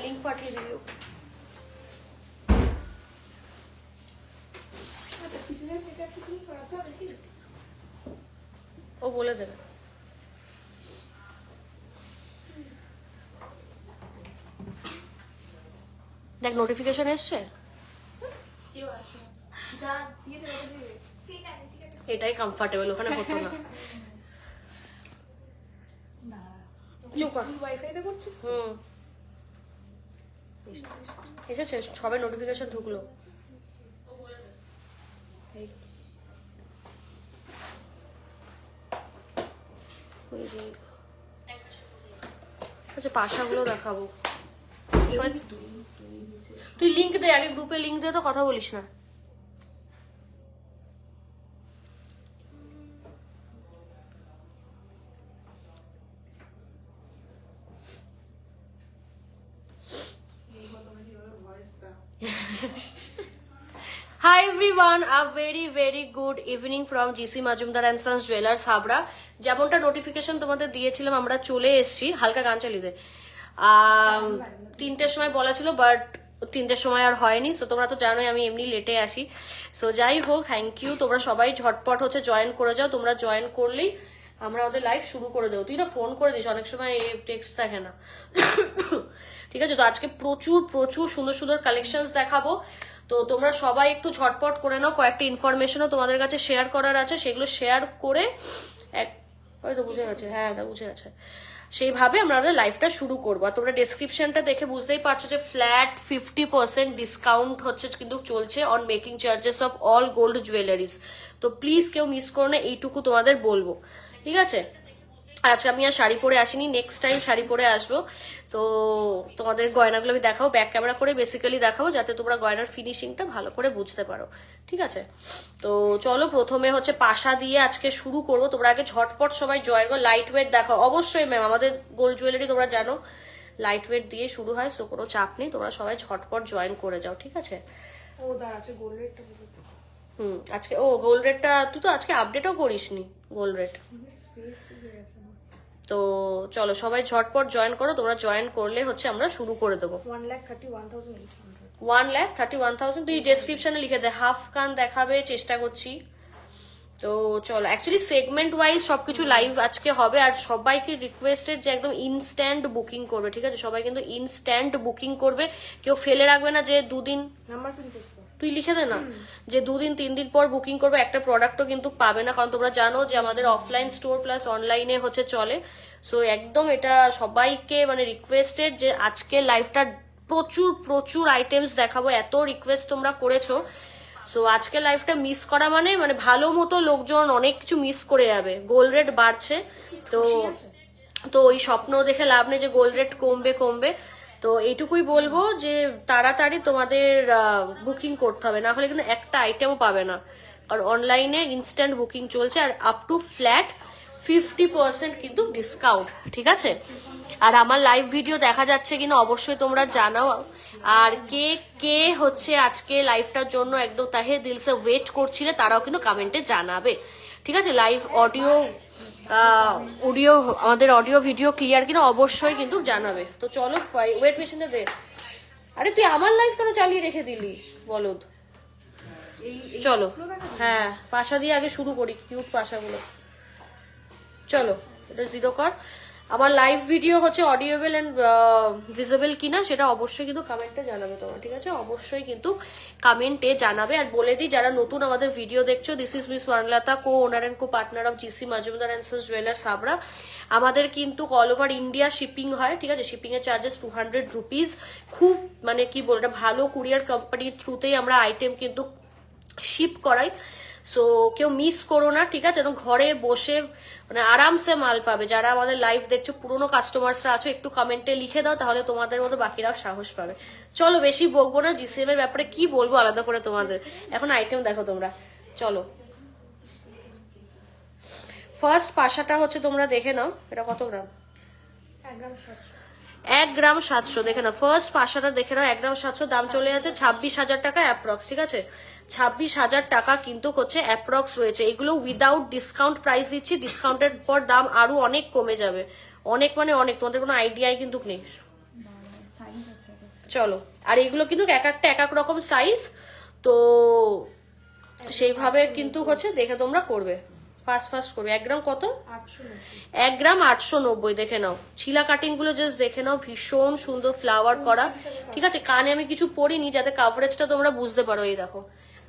Link পাঠিয়ে দিবি ওকে। ও বলে দেবে। দেখ নোটিফিকেশন এসছে, এটাই কমফর্টেবল, ওখানে হতো না। এসেছে, সবে নোটিফিকেশন ঢুকলো। আচ্ছা পাশাগুলো দেখাবো। তুই লিঙ্ক দে আগে, গ্রুপে লিঙ্ক দে, তো কথা বলিস না। Hi everyone, a very good evening from GC Majumdar and Sons Jewelers Habra. যেমনটা নোটিফিকেশন তোমাদের দিয়েছিলাম আমরা চলে এসেছি। হালকা গান চালিয়ে দে। 3টের সময় বলা ছিল, বাট 3টের সময় আর হয়নি। সো তোমরা তো জানোই আমি এমনি লেটে আসি। সো যাই হোক, থ্যাংক ইউ, তোমরা সবাই ঝটপট হচ্ছে জয়েন করে যাও। তোমরা জয়েন করলেই আমরা ওদের লাইভ শুরু করে দেবো। তুই না ফোন করে দিস, অনেক সময় টেক্সট থাকে না। ঠিক আছে, তো আজকে প্রচুর সুন্দর কালেকশনস দেখাবো। তো তোমরা সবাই একটু ঝটপট করে নাও, কয়েকটা ইনফরমেশনও তোমাদের কাছে শেয়ার করার আছে, সেগুলো শেয়ার করে হয়তো বুঝে গেছে, হ্যাঁ এটা বুঝে গেছে, সেইভাবে আমরা লাইভটা শুরু করবো। আর তোমরা ডেসক্রিপশনটা দেখে বুঝতেই পারছো যে ফ্ল্যাট 50% ডিসকাউন্ট হচ্ছে কিন্তু চলছে on making charges of all gold jewelleries. তো প্লিজ কেউ মিস করো না, এইটুকু তোমাদের বলবো, ঠিক আছে? আজকে আমি আর শাড়ি পরে আসিনি, নেক্সট টাইম শাড়ি পরে আসবো। তো তোমাদের গয়নাগুলো আমি দেখাবো, ব্যাক ক্যামেরা করে বেসিক্যালি দেখাবো, যাতে তোমরা গয়নার ফিনিশিংটা ভালো করে বুঝতে পারো, ঠিক আছে? তো চলো, প্রথমে হচ্ছে পাশা দিয়ে আজকে শুরু করবো। তোমরা আগে ঝটপট সবাই জয়েন করো। লাইট ওয়েট দেখাও অবশ্যই ম্যাম, আমাদের গোল্ড জুয়েলারি তোমরা জানো লাইট ওয়েট দিয়ে শুরু হয়, সো কোনো চাপ নেই, তোমরা সবাই ঝটপট জয়েন করে যাও, ঠিক আছে? আজকে গোল্ড রেটটা তুই তো আজকে আপডেটও করিসনি গোল্ড রেট। তো চলো সবাই ঝটপট জয়েন করো। তোমরা জয়েন করলে হচ্ছে আমরা শুরু করে দেবো। 1,31,000 তুই ডেসক্রিপশনে লিখে দে। হাফ কান দেখাবে চেষ্টা করছি। তো চলো, অ্যাকচুয়ালি সেগমেন্ট ওয়াইজ সবকিছু লাইভ আজকে হবে। আর সবাইকে রিকোয়েস্টেড যে একদম ইনস্ট্যান্ট বুকিং করবে, ঠিক আছে? সবাই কিন্তু ইনস্ট্যান্ট বুকিং করবে, কেউ ফেলে রাখবে না যে দুদিন। তুই লিখে দে না যে 2-3 দিন পর বুকিং করবে, একটা প্রোডাক্টও কিন্তু পাবে না, কারণ তোমরা জানো যে আমাদের অফলাইন স্টোর প্লাস অনলাইনে হচ্ছে চলে। সো একদম এটা সবাইকে মানে রিকোয়েস্টেড যে আজকে লাইভটা প্রচুর আইটেমস দেখাবো, এত রিকোয়েস্ট তোমরা করেছো। সো আজকে লাইভটা মিস করা মানে ভালো মতো লোকজন অনেক কিছু মিস করে যাবে। গোল্ড রেট বাড়ছে, তো ওই স্বপ্ন দেখে লাভ নেই যে গোল্ড রেট কমবে। তো এইটুকুই বলবো যে তাড়াতাড়ি তোমাদের বুকিং করতে হবে, না হলে কিন্তু একটা আইটেমও পাবে না, কারণ অনলাইনে ইনস্ট্যান্ট বুকিং চলছে। আর আপ টু ফ্ল্যাট 50% কিন্তু ডিসকাউন্ট, ঠিক আছে? আর আমার লাইভ ভিডিও দেখা যাচ্ছে কিনা অবশ্যই তোমরা জানাও। আর কে হচ্ছে আজকে লাইভটার জন্য একদম তাহে দিলসে ওয়েট করছিলে, তারাও কিন্তু কমেন্টে জানাবে, ঠিক আছে? লাইভ অডিও আমাদের অডিও ভিডিও ক্লিয়ার কিনা অবশ্যই কিন্তু জানাবে। তো চলো ওয়েট মেশিনে দে। আরে তুই আমার লাইভ কেন চালিয়ে রেখে দিলি বলদ? চলো, হ্যাঁ পাশা দিয়ে আগে শুরু করি, কিউট পাশাগুলো। চলো এটা 0 কর। আমার লাইভ ভিডিও হচ্ছে অডিওবেল এন্ড ভিজিবল কিনা সেটা অবশ্যই কিন্তু কমেন্টে জানাবে তোমরা, ঠিক আছে? অবশ্যই কিন্তু কমেন্টে জানাবে। আর বলে দিই, যারা নতুন আমাদের ভিডিও দেখছো, this is miss Swarnalata, co owner and co partner of GC Majumdar and sons jewellers Habra. আমাদের কিন্তু অল ওভার ইন্ডিয়া শিপিং হয়, ঠিক আছে? শিপিং এর চার্জেস 200 রুপিস। খুব মানে কি বল, এটা ভালো কুরিয়ার কোম্পানির থ্রুতেই আমরা আইটেম কিন্তু শিপ করাই। সো কেউ মিস করো না, ঠিক আছে? একদম ঘরে বসে মানে আরামসে মাল পাবে। যারা আমাদের লাইভ দেখছো, পুরোনো কাস্টমার্সরা আছো, একটু কমেন্টে লিখে দাও, তাহলে তোমাদের মতো বাকিরাও সাহস পাবে। চলো বেশি বকবো না, জিসিএম এর ব্যাপারে কি বলবো আলাদা করে তোমাদের, এখন আইটেম দেখো তোমরা। চলো ফার্স্ট পাশাটা হচ্ছে তোমরা দেখে নাও, এটা কত গ্রাম? 1 গ্রাম 700 দেখে নাও। ফার্স্ট পাশাটা দেখে নাও, 1 গ্রাম 700, দাম চলে যাচ্ছে 26,000 টাকা অ্যাপ্রক্স, ঠিক আছে? 26,000 টাকা কিন্তু হচ্ছে অ্যাপ্রক্স রয়েছে। এগুলো উইদাউট ডিসকাউন্ট প্রাইস দিচ্ছি, ডিসকাউন্টের পর দাম আরো অনেক কমে যাবে, অনেক মানে অনেক, তোমাদের কোনো আইডিয়াই কিন্তু নেই। চলো, আর এগুলো কিন্তু এক একটা এক এক রকম সাইজ, তো সেইভাবে কিন্তু হচ্ছে দেখে তোমরা করবে, ফার্স্ট ফার্স্ট করবে। 1 গ্রাম কত? 1 গ্রাম 890। দেখে নাও ছিলা কাটিং গুলো, জাস্ট দেখে নাও, ভীষণ সুন্দর ফ্লাওয়ার করা। ঠিক আছে, কানে আমি কিছু পরিনি যাতে কাভারেজটা তোমরা বুঝতে পারো। এই দেখো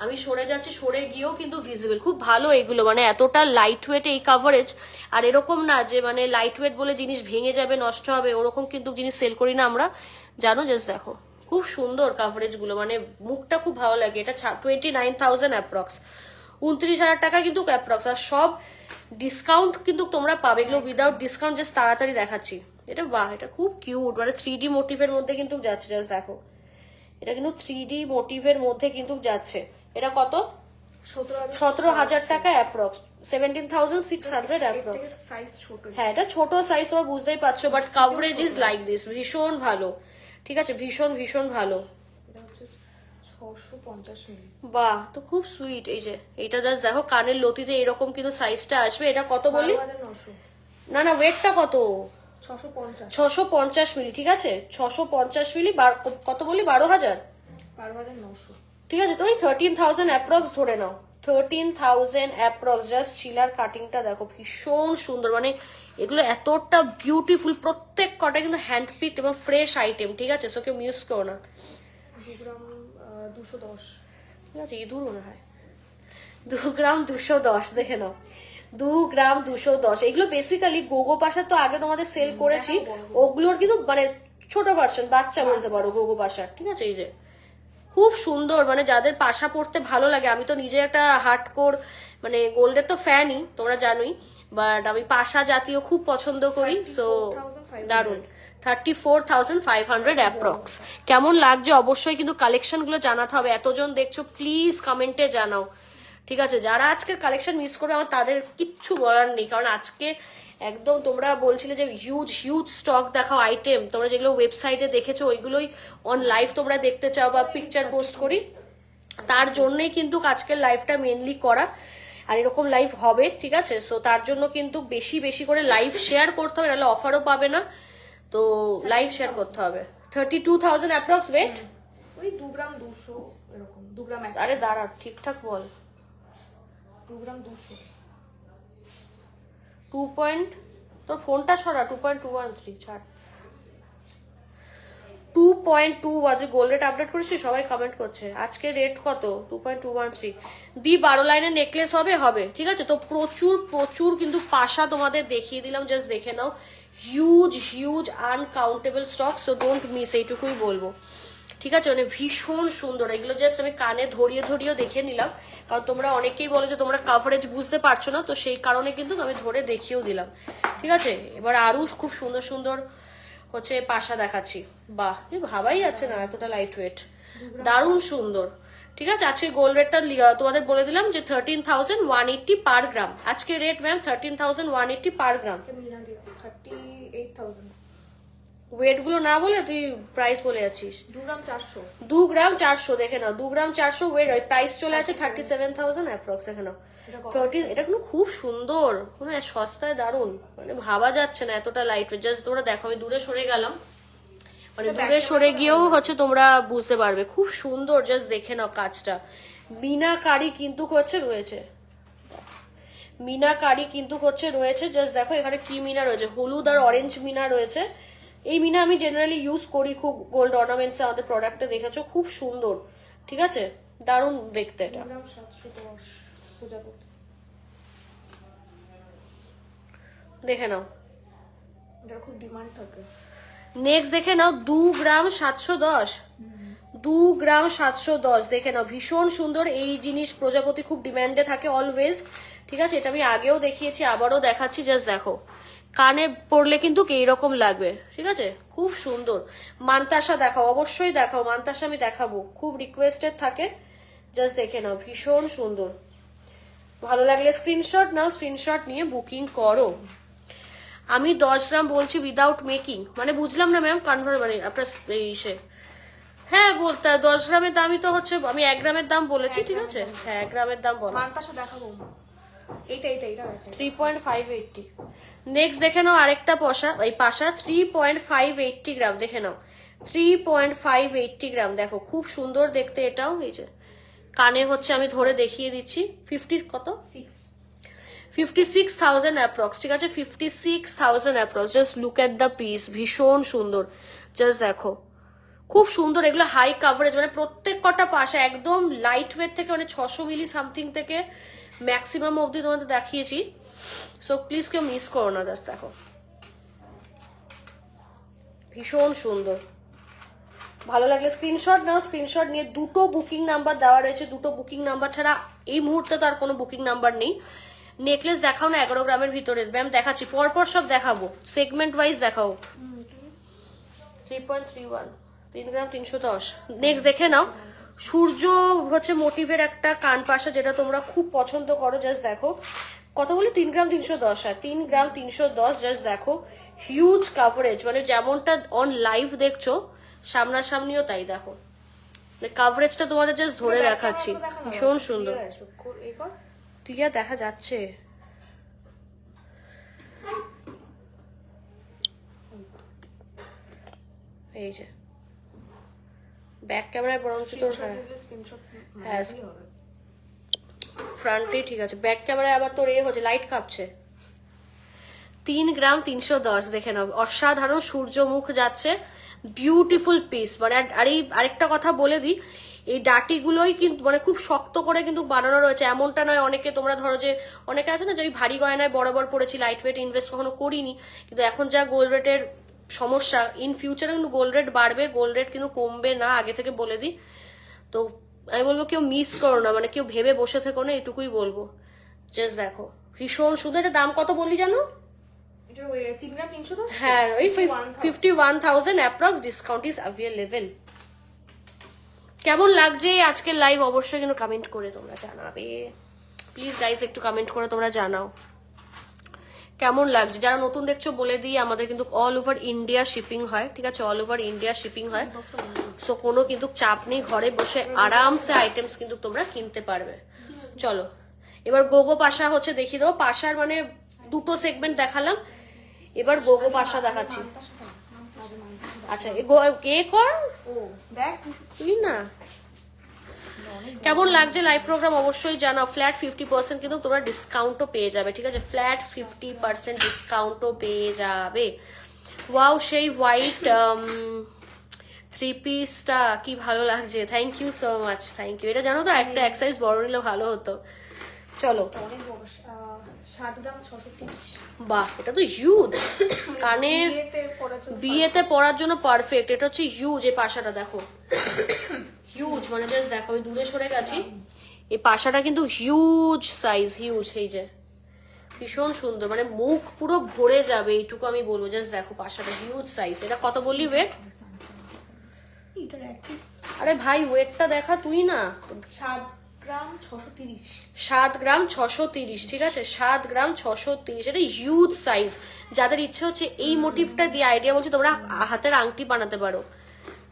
আমি সরে যাচ্ছি, সরে গিয়েও কিন্তু ভিজিবল, খুব ভালো এগুলো, মানে এতটা লাইট ওয়েট এই কাভারেজ। আর এরকম না যে মানে লাইট ওয়েট বলে জিনিস ভেঙে যাবে, নষ্ট হবে, ওরকম কিন্তু জিনিস সেল করি না আমরা, জানো। জাস্ট দেখো খুব সুন্দর কাভারেজ গুলো, মানে মুখটা খুব ভালো লাগে। এটা 29,000 অ্যাপ্রক্স, 29,000 টাকা কিন্তু অ্যাপ্রক্স। আর সব ডিসকাউন্ট কিন্তু তোমরা পাবে, এগুলো উইদাউট ডিসকাউন্ট, জাস্ট তাড়াতাড়ি দেখাচ্ছি। এটা বাহ, এটা খুব কিউট, মানে 3D মোটিভের মধ্যে কিন্তু যাচ্ছে। জাস্ট দেখো এটা কিন্তু 3D মোটিভের মধ্যে কিন্তু যাচ্ছে। এটা কত? 17,000 টাকা অ্যাপ্রক্স, 17,600 অ্যাপ্রক্স। হ্যাঁ এটা ছোট সাইজ, তোমরা বুঝতেই পারছো, but coverage is like this, ভীষণ ভালো। ঠিক আছে, ভীষণ ভীষণ ভালো। 650 মিলি। বাহ, তো খুব সুইট। এই যে এটা জাস্ট দেখো কানের লতিতে এরকম কিন্তু সাইজটা আসবে। এটা কত বলি? 12,900। না না, ওয়েটটা কত? 650। 650 মিলি। ঠিক আছে, 650 মিলি, কত বলি? 12,000। 12,900। ঠিক আছে, তো ওই 13,000 অ্যাপ্রক্স ধরে নাও, 13,000 অ্যাপ্রক্স। জাস্ট শিলার কাটিংটা দেখো, ভীষণ সুন্দর, মানে এগুলো এতটা বিউটিফুল, প্রত্যেক কটা কিন্তু হ্যান্ড পিকড এবং ফ্রেশ আইটেম। ঠিক আছে, সো কেউ মিস করো না। 2 গ্রাম 210। ঠিক আছে, ইঁদুর মনে হয়। 2 গ্রাম 210, দেখে নাও, 2 গ্রাম 210। এগুলো বেসিক্যালি গোগো পাশা তো আগে তোমাদের সেল করেছি, ওগুলোর কিন্তু মানে ছোট ভার্সন, বাচ্চা বলতে পারো গোগো পাশার। ঠিক আছে, এই যে খুব সুন্দর, মানে যাদের পাশা পড়তে ভালো লাগে। আমি তো নিজে একটা হার্ডকোর মানে গোল্ডের তো ফ্যানই, তোমরা জানোই, বাট আমি পাশা জাতীয় খুব পছন্দ করি। সো দারুন, 34,500 অ্যাপ্রক্স। কেমন লাগছে অবশ্যই কিন্তু কালেকশন গুলো জানাতে হবে। এতজন দেখছো, প্লিজ কমেন্টে জানাও। ঠিক আছে, যারা আজকের কালেকশন মিস করবে আমার তাদের কিচ্ছু বলার নেই, কারণ আজকে একদম তোমরা বলছিলে যে হিউজ হিউজ স্টক দেখাও আইটেম, তোমরা যেগুলো ওয়েবসাইটে দেখেছো ওইগুলোই অন লাইভ তোমরা দেখতে চাও বা পিকচার পোস্ট করি, তার জন্যই কিন্তু আজকের লাইভটা মেনলি করা। আর এরকম লাইভ হবে, ঠিক আছে। সো তার জন্য কিন্তু বেশি বেশি করে লাইভ শেয়ার করতে হবে, নাহলে অফারও পাবে না। তো লাইভ শেয়ার করতে হবে। 32,000 অ্যাপ্রক্স ওয়েট, ওই 2 গ্রাম 200 এরকম। 2 গ্রাম। আরে দাঁড়া, ঠিকঠাক বল। 2 গ্রাম 200। 2 পয়েন্ট, তোর ফোনটা সরা, 2.213 ছাড়, 2.213 গোল্ড রেট আপডেট করেছি, সবাই কমেন্ট করছে। আজকে রেট কত? 2.213। 12 লাইনের নেকলেস হবে, হবে। ঠিক আছে, তো প্রচুর প্রচুর কিন্তু পাশা তোমাদের দেখিয়ে দিলাম, জাস্ট দেখে নাও। Huge huge uncountable stock, so don't miss, এইটুকুই বলবো। ঠিক আছে, মানে ভীষণ সুন্দর এগুলো। জাস্ট আমি কানে ধরিয়ে ধরিয়েও দেখে নিলাম, কারণ তোমরা অনেকেই বলো যে তোমরা কাভারেজ বুঝতে পারছো না, তো সেই কারণে কিন্তু আমি ধরে দেখিয়েও দিলাম। ঠিক আছে, এবার আরো খুব সুন্দর সুন্দর হচ্ছে পাশা দেখাচ্ছি। বাহ, ভাবাই যাচ্ছে না এতটা লাইট ওয়েট, দারুণ সুন্দর। ঠিক আছে, আজকের গোল্ড রেটটা তোমাদের বলে দিলাম যে 13,180 পার গ্রাম। আজকে রেট ম্যাম 13,180 পার গ্রাম। 38,000। ওয়েট গুলো না বলে তুই প্রাইস বলে যাচ্ছিস। 2 গ্রাম 400। 2 গ্রাম 400, দেখে নাও, 2 গ্রাম 400 ওয়েট, প্রাইস চলে আছে 37,000 অ্যাপ্রক্স। দেখে নাও 13, এটা কিন্তু খুব সুন্দর, কোনো সস্তায় দারুণ, মানে ভাবা যাচ্ছে না এতটা লাইট ওয়েট। জাস্ট তোমরা দেখো, আমি দূরে সরে গেলাম, মানে দূরে সরে গিয়েও হচ্ছে তোমরা বুঝতে পারবে, খুব সুন্দর। জাস্ট দেখে নাও কাজটা, মিনাকারি কিন্তু হচ্ছে রয়েছে, মিনাকারি কিন্তু হচ্ছে রয়েছে। জাস্ট দেখো এখানে কি মিনা রয়েছে, হলুদ আর অরেঞ্জ মিনা রয়েছে। এই মিনা আমি জেনারেলি ইউজ করি খুব গোল্ড অর্নামেন্টস, আমাদের প্রোডাক্টে দেখেছো, খুব সুন্দর। ঠিক আছে, দারুণ দেখতে এটা। দেখে নাও, এটার খুব ডিমান্ড থাকে। নেক্সট দেখে নাও 2 গ্রাম 710, 2 গ্রাম 710। দেখে নাও, ভীষণ সুন্দর এই জিনিস, প্রজাপতি খুব ডিমান্ডে থাকে অলওয়েজ। ঠিক আছে, এটা আমি আগেও দেখিয়েছি, আবারও দেখাচ্ছি। জাস্ট দেখো, কানে পড়লে কিন্তু এইরকম লাগবে। ঠিক আছে, খুব সুন্দর। মান্তাসা দেখাও, অবশ্যই দেখাও, মান্তাসা আমি দেখাবো, খুব রিকোয়েস্টেড থাকে। জাস্ট দেখে নাও, ভীষণ সুন্দর। ভালো লাগলে স্ক্রিনশট নাও, স্ক্রিনশট নিয়ে বুকিং করো। আমি 10 গ্রাম বলছি উইদাউট মেকিং, মানে বুঝলাম না ম্যাম, কনভার্ট মানে আপনার ইসে। হ্যাঁ বলতে 10 গ্রামের দামই তো হচ্ছে, আমি 1 গ্রামের দাম বলেছি। ঠিক আছে, হ্যাঁ 1 গ্রামের দাম বলো। মানতাসা দেখাবো, এইটা 3.580। নেক্সট দেখে নাও আরেকটা পাশা, 3.580 গ্রাম। দেখে নাও 3.580 গ্রাম, দেখো খুব সুন্দর দেখতে এটাও। এই যে কানে হচ্ছে, আমি ধরে দেখিয়ে দিচ্ছি, 50 কত, 56,000 অ্যাপ্রক্স, ঠিক আছে, 56,000 approx. Just look at the piece, ভীষণ সুন্দর, জাস্ট দেখো খুব সুন্দর। এগুলো হাই কাভারেজ, মানে প্রত্যেক কটা পাশে একদম লাইট ওয়েট থেকে, মানে 600 মিলি সামথিং থেকে ম্যাক্সিমাম অবধি তোমাদের দেখিয়েছি। সো প্লিজ কেউ মিস করো না, জাস্ট দেখো ভীষণ সুন্দর। ভালো লাগলে স্ক্রিনশট নাও, স্ক্রিনশট নিয়ে দুটো বুকিং নাম্বার দেওয়া রয়েছে, দুটো বুকিং নাম্বার ছাড়া এই মুহূর্তে তো আর কোনো বুকিং নাম্বার নেই। নেকলেস দেখাও না 11 গ্রামের ভিতরে, ম্যাম দেখাচ্ছি পরপর সব দেখাবো, সেগমেন্ট ওয়াইজ দেখাও। 3.31, 3 গ্রাম 310। নেক্সট দেখে নাও, সূর্য হচ্ছে মোটিভের একটা কান পাশা, যেটা তোমরা খুব পছন্দ করো। জাস্ট দেখো কত বলি, 3 গ্রাম 310, আর 3 গ্রাম 310। জাস্ট দেখো হিউজ কাভারেজ, মানে যেমনটা অন লাইভ দেখছো সামনাসামনিও তাই। দেখো কাভারেজটা তোমাদের জাস্ট ধরে দেখাচ্ছি, ভীষণ সুন্দর। ক্লিয়ার দেখা যাচ্ছে, এই যে ব্যাক ক্যামেরায় বরঞ্চ তোর হ্যাঁ ফ্রন্টে ঠিক আছে, ব্যাক ক্যামেরায় আবার তোর হচ্ছে লাইট কাঁপছে। 3 গ্রাম 310, দেখে নাও অসাধারণ সূর্যমুখ যাচ্ছে, বিউটিফুল পিস। মানে আর এই আরেকটা কথা বলে দিই, এই ডাটিগুলোই কিন্তু মানে খুব শক্ত করে কিন্তু বানানো রয়েছে, এমনটা নয়। অনেকে তোমরা ধরো যে অনেকে আছে না যে ওই ভারী গয়নায় বরাবর পড়েছি, লাইট ওয়েট ইনভেস্ট কখনো করিনি, কিন্তু এখন যা গোল্ড রেটের সমস্যা, ইন ফিউচারে কিন্তু গোল্ড রেট বাড়বে, গোল্ড রেট কিন্তু কমবে না, আগে থেকে বলে দিই। তো আমি বলবো কেউ মিস করো না, মানে কেউ ভেবে বসে থেকো না, এটুকুই বলবো। জাস্ট দেখো ভীষণ সুন্দর। এটা দাম কত বললি জানো? হ্যাঁ ওই 51,000 অ্যাপ্রক্স, ডিসকাউন্ট ইজ অ্যাভেলেবল। কেমন লাগছে আজকের লাইভ অবশ্যই কিন্তু কমেন্ট করে তোমরা জানাবে, প্লিজ গাইজ একটু কমেন্ট করে তোমরা জানাও কেমন লাগছে। যারা নতুন দেখছো বলে দিই, আমাদের কিন্তু অল ওভার ইন্ডিয়া শিপিং হয়, ঠিক আছে, অল ওভার ইন্ডিয়া শিপিং হয়। সো কোনো কিন্তু চাপ নেই, ঘরে বসে আরামসে আইটেমস কিন্তু তোমরা কিনতে পারবে। চলো এবার গোগো পাশা হচ্ছে দেখিয়ে দেবো। পাশার মানে দুটো সেগমেন্ট দেখালাম, এবার গোগো পাশা দেখাচ্ছি। আচ্ছা এ কর তুই না, কেমন লাগছে লাইভ প্রোগ্রাম অবশ্যই জানাও। ফ্ল্যাট 50% কিন্তু তোমরা ডিসকাউন্টও পেয়ে যাবে, ঠিক আছে, ফ্ল্যাট 50% ডিসকাউন্টও পেয়ে যাবে। ওয়াও সেই হোয়াইট থ্রি পিসটা কি ভালো লাগছে, thank you so much, thank you. এটা জানো তো একটা এক সাইজ বড় নিলে ভালো হতো। চলো বাহ, এটা তো হিউজ, কানে বিয়েতে পরার জন্য পারফেক্ট। এটা হচ্ছে হিউজ, এই পাশাটা দেখো হিউজ, মানে জাস্ট দেখো আমি দূরে সরে গেছি, এই পাশাটা কিন্তু হিউজ সাইজ, হিউজ। এই যে ভীষণ সুন্দর, মানে মুখ পুরো ভরে যাবে এইটুকু আমি বলবো। জাস্ট দেখো পাশাটা হিউজ সাইজ। এটা কত বললি ওয়েট? আরে ভাই ওয়েটটা দেখা তুই না। 7 গ্রাম 630, 7 গ্রাম 630, ঠিক আছে, 7 গ্রাম 630। এটা হিউজ সাইজ। যাদের ইচ্ছে হচ্ছে এই মোটিভটা দিয়ে আইডিয়া বলছি, তোমরা হাতের আংটি বানাতে পারো,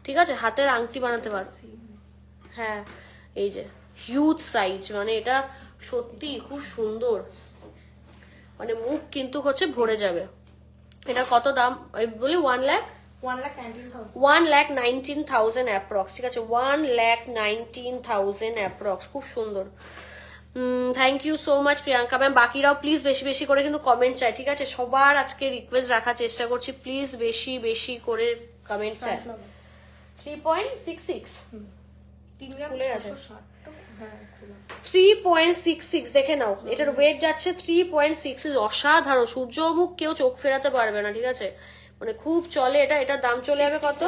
ঠিক আছে, হাতের আংটি বানাতে পারো। হ্যাঁ এই যে হিউজ সাইজ, মানে এটা সত্যি খুব সুন্দর, মানে মুখ কিন্তু হচ্ছে ভরে যাবে। এটা কত দাম বলি? 1,19,000 অ্যাপ্রক্স, ঠিক আছে, 1,19,000 অ্যাপ্রক্স। খুব সুন্দর, thank you so much Priyanka ma'am. বাকিরাও প্লিজ বেশি বেশি করে কিন্তু কমেন্ট চাই, ঠিক আছে, সবার আজকে রিকোয়েস্ট রাখার চেষ্টা করছি, প্লিজ বেশি বেশি করে কমেন্ট চাই। 3.66 3.66 দেখে নাও, এটার ওয়েট যাচ্ছে 3.6। অসাধারণ, সূর্যমুখ কেউ চোখ ফেরাতে পারবে না, ঠিক আছে, মানে খুব চলে এটা। এটার দাম চলে যাবে কত?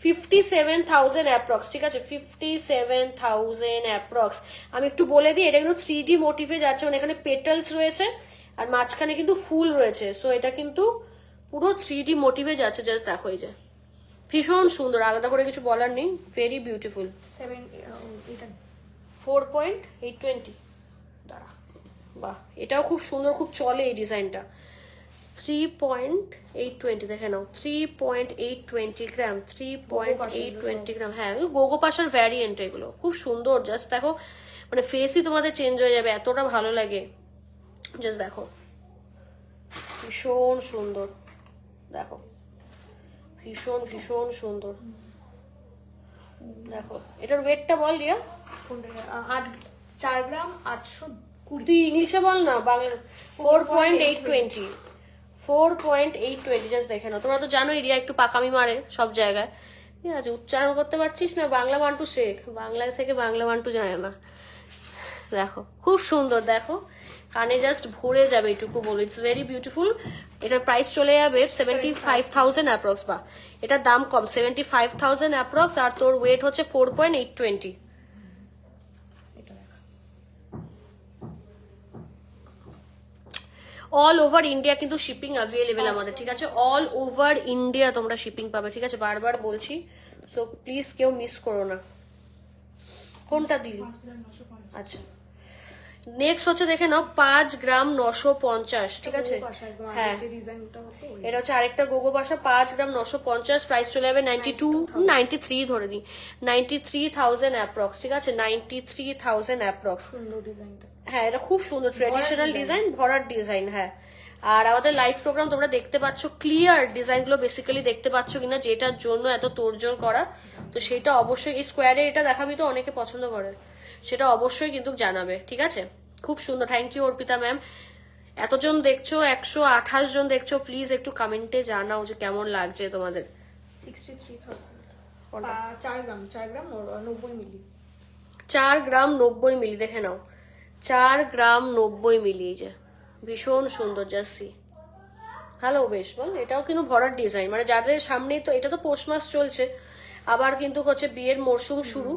57,000 অ্যাপ্রক্স, ঠিক আছে, 57,000 অ্যাপ্রক্স। আমি একটু বলে দিই, এটা কিন্তু 3D মোটিভে যাচ্ছে, মানে এখানে পেটালস রয়েছে আর মাঝখানে কিন্তু ফুল রয়েছে। সো এটা কিন্তু পুরো 3D মোটিভে যাচ্ছে। জাস্ট দেখো এই যে ভীষণ সুন্দর, আলাদা করে কিছু বলার নেই, ভেরি বিউটিফুল। 4.820, দাঁড়া, বাহ এটাও খুব সুন্দর, খুব চলে এই ডিজাইনটা। 3.820 দেখে নাও, 3.820 গ্রাম, 3.820 গ্রাম। হ্যাঁ গোগো পাশার ভ্যারিয়েন্ট, এগুলো খুব সুন্দর। জাস্ট দেখো, মানে ফেসই তোমাদের চেঞ্জ হয়ে যাবে, এতটা ভালো লাগে। জাস্ট দেখো ভীষণ সুন্দর, দেখো ভীষণ ভীষণ সুন্দর। দেখো এটার ওয়েটটা বল রিয়া। 4 গ্রাম 820। তুই ইংলিশে বল না, বাংলা। 4.820, 4.820 জাস্ট দেখে নাও। তোমরা তো জানোই রিয়া একটু পাকামি মারে সব জায়গায়, ঠিক আছে। উচ্চারণ করতে পারছিস না, বাংলা ওয়ান টু শেখ, বাংলা থেকে বাংলা ওয়ান টু জানে না। দেখো খুব সুন্দর, দেখো কানে জাস্ট ভরে যাবে এটুকু বলো, ইটস ভেরি বিউটিফুল। এটার প্রাইস চলে যাবে 75,000 অ্যাপ্রক্স, বা এটার দাম কম 75,000 অ্যাপ্রক্স, আর তোর ওয়েট হচ্ছে 4.820। অল ওভার ইন্ডিয়া কিন্তু শিপিং অ্যাভেলেবেল আমাদের, ঠিক আছে। অল ওভার ইন্ডিয়া তোমরা শিপিং পাবে, ঠিক আছে, বারবার বলছি। সো প্লিজ কেউ মিস করো না। কোনটা দিল? আচ্ছা, নেক্সট হচ্ছে দেখে নাও 5 গ্রাম 950, ঠিক আছে। হ্যাঁ, এটা হচ্ছে আরেকটা গোগো বাসা, 5 গ্রাম 950, প্রাইস চলে যাবে 93 ধরে নি, 93,000 অ্যাপ্রক্স, ঠিক আছে, 93,000 অ্যাপ্রক্স। সুন্দর ডিজাইনটা। হ্যাঁ, এটা খুব সুন্দর ট্রেডিশনাল ডিজাইন, ভরার ডিজাইন। হ্যাঁ, আর আমাদের লাইভ প্রোগ্রাম তোমরা দেখতে পাচ্ছ, ক্লিয়ার ডিজাইনগুলো বেসিক্যালি দেখতে পাচ্ছ কিনা, যেটার জন্য এত তোড়জোড় করা, তো সেটা অবশ্যই এই স্কোয়ারে এটা দেখাবি তো অনেকে পছন্দ করে, সেটা অবশ্যই কিন্তু জানাবে, ঠিক আছে। খুব সুন্দর, থ্যাংক ইউ অর্পিতা ম্যাম। এতজন দেখছো, 128 জন দেখছো, প্লিজ একটু কমেন্টে জানাও যে কেমন লাগছে তোমাদের। 63,000। 4 গ্রাম 90 মিলি। 4 গ্রাম 90 মিলি, দেখে নাও, 4 গ্রাম 90 মিলি, এই যে ভীষণ সুন্দর জার্সি। হ্যালো, বেশ বল। এটাও কিন্তু ভরার ডিজাইন, মানে যাদের সামনেই তো, এটা তো পৌষ মাস চলছে, আবার কিন্তু হচ্ছে বিয়ের মরশুম শুরু,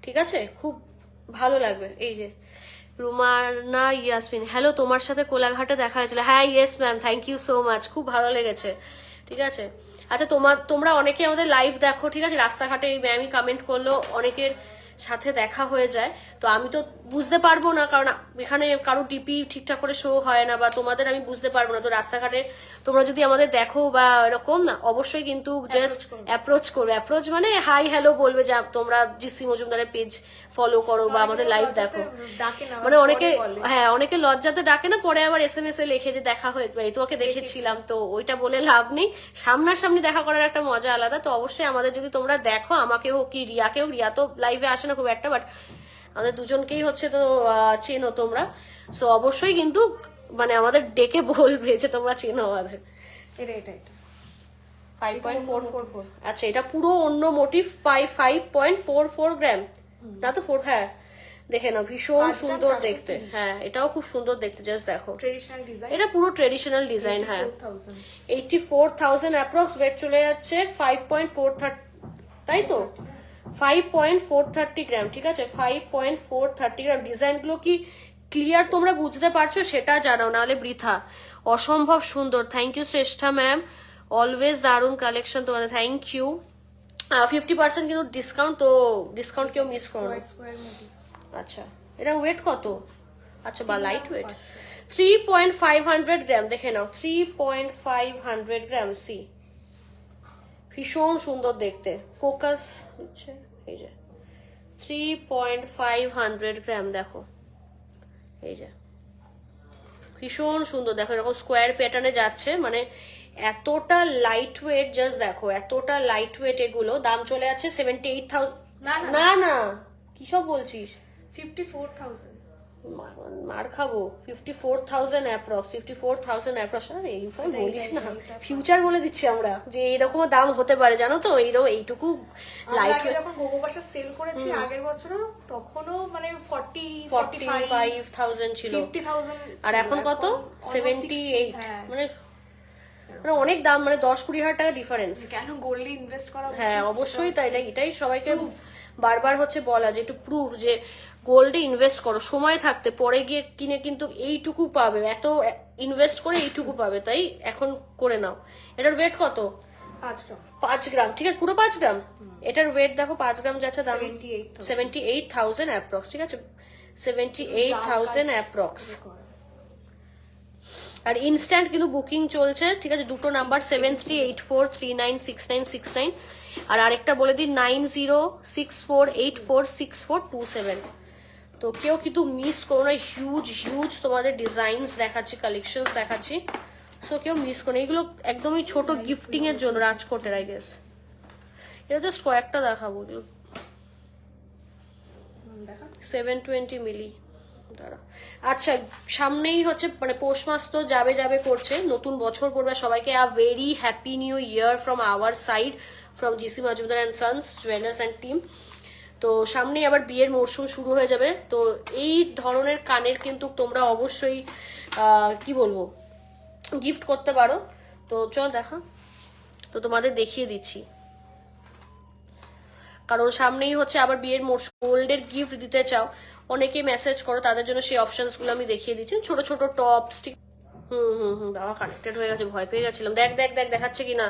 ঠিক আছে, খুব ভালো লাগবে। এই যে রুমানা ইয়াসমিন, হ্যালো, তোমার সাথে কোলাঘাটে দেখা হয়েছিল। হ্যাঁ, yes ma'am, thank you so much, খুব ভালো লেগেছে, ঠিক আছে। আচ্ছা, তোমরা অনেকে আমাদের লাইভ দেখো, ঠিক আছে, রাস্তাঘাটে এই ম্যামই কমেন্ট করলো, অনেকের সাথে দেখা হয়ে যায়, তো আমি তো বুঝতে পারবো না, কারণ এখানে কারো ডিপি ঠিকঠাক করে শো হয় না, বা তোমাদের আমি বুঝতে পারবো না। তো রাস্তাঘাটে তোমরা যদি আমাদের দেখো বা এরকম না, অবশ্যই কিন্তু জাস্ট অ্যাপ্রোচ করবে। অ্যাপ্রোচ মানে হাই হ্যালো বলবে, যে তোমরা জিসি মজুমদারের পেজ ফলো করো বা আমাদের লাইভ দেখো। মানে অনেকে, হ্যাঁ, অনেকে লজ্জাতে ডাকে না, পরে আবার SMS এ লেখে যে দেখা হয়ে, তোমাকে দেখেছিলাম, তো ওইটা বলে লাভ নেই, সামনাসামনি দেখা করার একটা মজা আলাদা। তো অবশ্যই আমাদের যদি তোমরা দেখো, আমাকে হোক কি রিয়াকেও, রিয়া তো লাইভে আসে না খুব একটা, বাট আমাদের দুজনকেই হচ্ছে তো চেনো তোমরা, সো অবশ্যই কিন্তু মানে আমাদের ডেকে বলবে যে তোমরা চেনো আমাদের। এটা 5.444, আচ্ছা, এটা পুরো অন্য মোটিভ, 5.44 গ্রাম, না তো 4, হ্যাঁ, দেখে নাও, ভীষণ সুন্দর দেখতে। হ্যাঁ, এটাও খুব সুন্দর দেখতে, জাস্ট দেখো, ট্রেডিশনাল ডিজাইন। এটা পুরো ট্রেডিশনাল ডিজাইন। হ্যাঁ, 84,000 অ্যাপ্রক্স, ওয়েট চলে যাচ্ছে 5.430, তাই তো, 5.430 গ্রাম, ঠিক আছে, 5.430 গ্রাম। ডিজাইনগুলো কি ক্লিয়ার তোমরা বুঝতে পারছো সেটা জানাও, নাহলে বৃথা। অসম্ভব সুন্দর, thank you Shreshtha ma'am, always দারুণ কালেকশন তোমাদের, থ্যাংক ইউ। 50% কিন্তু ডিসকাউন্ট, তো ডিসকাউন্ট কেউ মিস করো না। আচ্ছা, এটা ওয়েট কত? আচ্ছা, বা লাইট ওয়েট, 3.500 গ্রাম, দেখে নাও, 3.500 গ্রাম। সি, ভীষণ সুন্দর দেখতে, ফোকাস হচ্ছে এই যে 3.500 গ্রাম, দেখো এই যে ভীষণ সুন্দর, দেখো এরকম স্কোয়ার প্যাটার্নে যাচ্ছে, মানে এতটা লাইট ওয়েট, জাস্ট দেখো এতটা লাইট ওয়েট। এগুলো দাম চলে যাচ্ছে 78,000। না না, কি সব বলছিস, 54,000। মার খাবো, 54,000 অ্যাপ্রক্স, 54,000 অ্যাপ্রক্স। আরে এই বলিস না, ফিউচার বলে দিচ্ছি আমরা যে এরকম দাম হতে পারে, জানো তো, এইটুকু লাইট ওয়েট। যখন গোগো বাসা সেল করেছি আগের বছরও, তখনও মানে 45,000 ছিল, 50,000, আর এখন কত, 78, মানে অনেক দাম, মানে 10-20 হাজার টাকা ডিফারেন্স। কেন গোল্ডে ইনভেস্ট করা? হ্যাঁ, অবশ্যই তাই, এটাই সবাইকে বারবার হচ্ছে বলা, যে একটু প্রুফ, যে গোল্ডে ইনভেস্ট করো সময় থাকতে, পরে গিয়ে কিনে কিন্তু এইটুকু পাবে, এত ইনভেস্ট করে এইটুকু পাবে, তাই এখন করে নাও। এটার ওয়েট কত? 5 গ্রাম, ঠিক আছে, পুরো 5 গ্রাম। এটার ওয়েট দেখো, 5 গ্রাম যাচ্ছে দাম 78,000 অ্যাপ্রক্স, ঠিক আছে, 78,000 অ্যাপ্রক্স। আর ইনস্ট্যান্ট কিন্তু বুকিং চলছে, ঠিক আছে, দুটো নাম্বার 7384396969, আর আরেকটা বলে দিই 9064846427। তো কেউ কিন্তু মিস করো না, হিউজ তোমাদের ডিজাইনস দেখাচ্ছি, কালেকশনস দেখাচ্ছি, সো কেউ মিস করে এগুলো একদমই ছোট গিফটিং এর জন্য রাজকোটের আই গেস। এটা জাস্ট কয়েকটা দেখাবো এগুলো। 720 মিলি দাঁড়া। আচ্ছা সামনেই হচ্ছে মানে পৌষ মাস তো যাবে যাবে করছে, নতুন বছর পড়বে সবাইকে। A very happy new year from our side, from GC Majumdar and sons jewellers and team. তো সামনেই আবার বিয়ের মরশুম শুরু হয়ে যাবে, তো এই ধরনের কানের কিন্তু তোমরা অবশ্যই কি বলবো গিফট করতে পারো। তো চল দেখা, তো তোমাদের দেখিয়ে দিচ্ছি, কারণ সামনেই হচ্ছে আবার বিয়ের মরশুম। গোল্ডের গিফট দিতে চাও অনেকে মেসেজ করো, তাদের জন্য সেই অপশনস গুলো আমি দেখিয়ে দিচ্ছি। ছোট ছোট টপ স্টিক, বাবা কানেক্টেড হয়ে গেছে, ভয় পেয়ে গেছিলাম। দেখ দেখ দেখ দেখাচ্ছে কিনা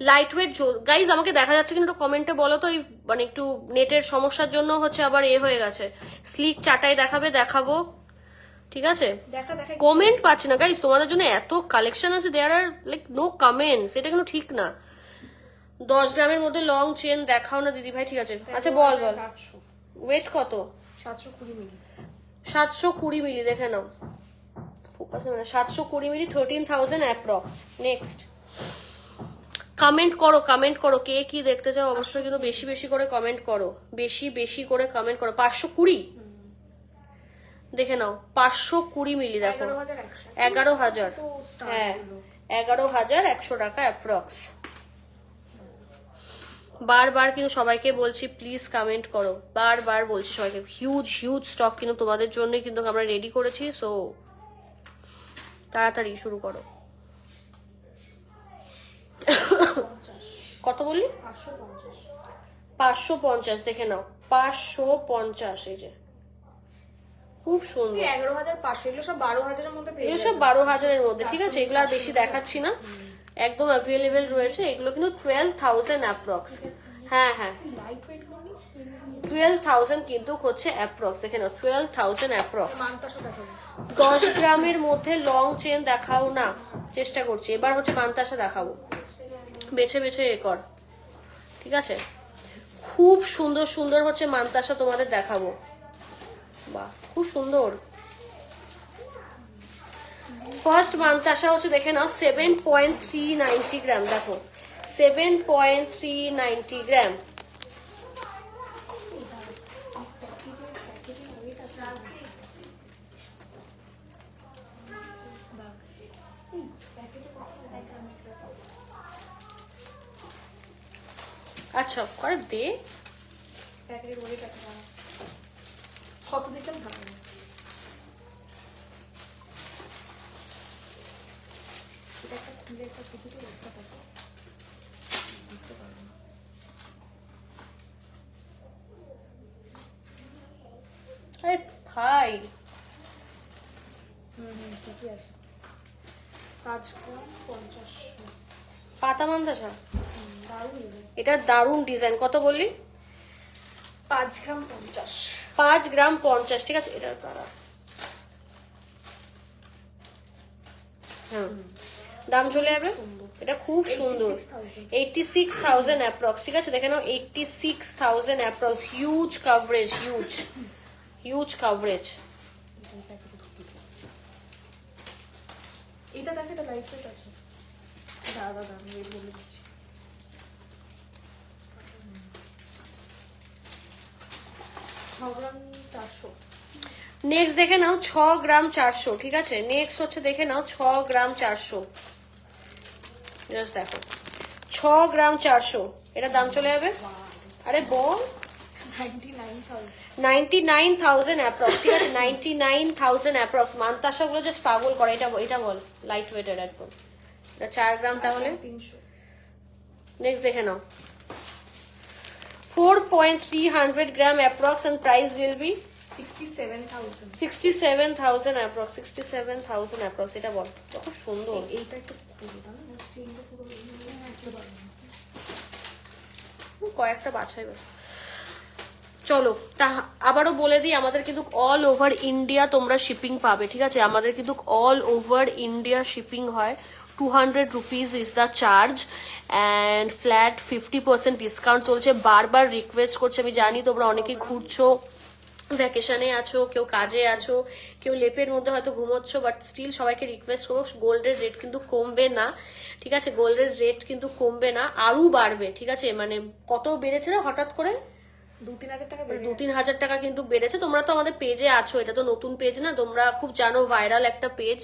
লাইট ওয়েট গাইজ, আমাকে দেখা যাচ্ছে কিনা একটু কমেন্টে বলো তো। এই মানে একটু নেটের সমস্যার জন্য হচ্ছে আবার হয়ে গেছে। স্লিক চাটাই দেখাবো, ঠিক আছে? কমেন্ট পাচ্ছি না গাইজ, তোমাদের জন্য এত কালেকশন আছে, দেয়ার আর লাইক নো কমেন্টস, এটা কিন্তু ঠিক না। 10 গ্রামের মধ্যে লং চেন দেখাও না দিদি ভাই, ঠিক আছে? আচ্ছা বল ওয়েট কত? 720 মিলি। 720 মিলি দেখে নাও, ফোকাসে মানে 720 মিলি, 13,000 অ্যাপ্রক্স। নেক্সট কমেন্ট করো কে কি দেখতে চাও অবশ্যই, কিন্তু বেশি বেশি করে কমেন্ট করো, বেশি করে কমেন্ট করো। 520 দেখে নাও, 520 মিলি দেখো, 11,000, হ্যাঁ 11,100 টাকা অ্যাপ্রক্স। বারবার কিন্তু সবাইকে বলছি প্লিজ কমেন্ট করো, বারবার বলছি সবাইকে। হিউজ স্টক কিন্তু তোমাদের জন্য কিন্তু আমরা রেডি করেছি, সো তাড়াতাড়ি শুরু করো। কত বললি? 550 দেখে নাও, 550, এই যে খুব সুন্দর। 11,500, এগুলো সব 12,000-এর মধ্যে পেয়ে এগুলো সব 12,000-এর মধ্যে, ঠিক আছে? এগুলো আর বেশি দেখাচ্ছি না, একদম অ্যাভেলেবেল রয়েছে। এগুলো কিন্তু 12,000 অ্যাপ্রক্স, হ্যাঁ 12,000 কিন্তু হচ্ছে অ্যাপ্রক্স, দেখে নাও 12,000 অ্যাপ্রক্স। 10 গ্রামের মধ্যে লং চেন দেখাও না, চেষ্টা করছি। এবার হচ্ছে মানতাসা দেখাবো, বেছে কর, ঠিক আছে? খুব সুন্দর হচ্ছে মানতাসা তোমাদের দেখাবো, বাহ খুব সুন্দর। ফার্স্ট মানতাসা হচ্ছে দেখে নাও 7.390 গ্রাম, দেখো 7.390 গ্রাম। আচ্ছা করে দে, কত দিতাম ভালো। আরে ভাই ঠিকই আছে। 5 গ্রাম 50 পাতা মানতাসা, দারুণ। এটা দারুণ ডিজাইন। কত বললি? 5 গ্রাম 50। 5 গ্রাম 50, ঠিক আছে? এটার কারা হ্যাঁ দাম চলে যাবে, এটা খুব সুন্দর। 86,000 অ্যাপ্রক্স, ঠিক আছে? দেখে নাও 86,000 অ্যাপ্রক্স। Huge coverage. এটা দেখে তো লাইট ওয়েট আছে, দাদা আমি বলে দিচ্ছি। 6 গ্রাম 400। নেক্সট দেখে নাও 6 গ্রাম 400, ঠিক আছে? নেক্সট হচ্ছে দেখে নাও 6 গ্রাম 400, জাস্ট দেখো 6 গ্রাম 400, এটা দাম চলে যাবে। আরে বল 99,000 অ্যাপ্রক্স, ঠিক আছে? 99,000 অ্যাপ্রক্স। মানতাসা গুলো জাস্ট পাগল করে। এটা বল লাইট ওয়েটের একদম, এটা 4 গ্রাম তাহলে 300। নেক্সট দেখে নাও 4.300 gram approx and price will be 67,000। 67,000 approx, 67,000 approx. এটা বল, খুব সুন্দর। এইটা একটু পুরোটা না, চেইনটা পুরো আসতে পারবে না, কয়েকটা বাছাই। চলো তা আবারও বলে দিই, আমাদের কিন্তু অল ওভার ইন্ডিয়া তোমরা শিপিং পাবে, ঠিক আছে? আমাদের কিন্তু অল ওভার ইন্ডিয়া শিপিং হয়। 200 rupees is the charge and flat 50% discount চলছে। বারবার রিকোয়েস্ট করছে, আমি জানি তোমরা অনেকে ঘুরছো, ভ্যাকেশনে আছো, কেউ কাজে আছো, কেউ লেপের মধ্যে হয়তো ঘুমোচ্ছ, বাট স্টিল সবাইকে রিকোয়েস্ট করবো, গোল্ডের রেট কিন্তু কমবে না, ঠিক আছে? গোল্ডের রেট কিন্তু কমবে না, আরো বাড়বে, ঠিক আছে? মানে কত বেড়েছে না হঠাৎ করে, 2-3 হাজার টাকা 2-3 হাজার টাকা কিন্তু বেড়েছে। তোমরা তো আমাদের পেজে আছো, এটা তো নতুন পেজ না, তোমরা খুব জানো ভাইরাল একটা পেজ,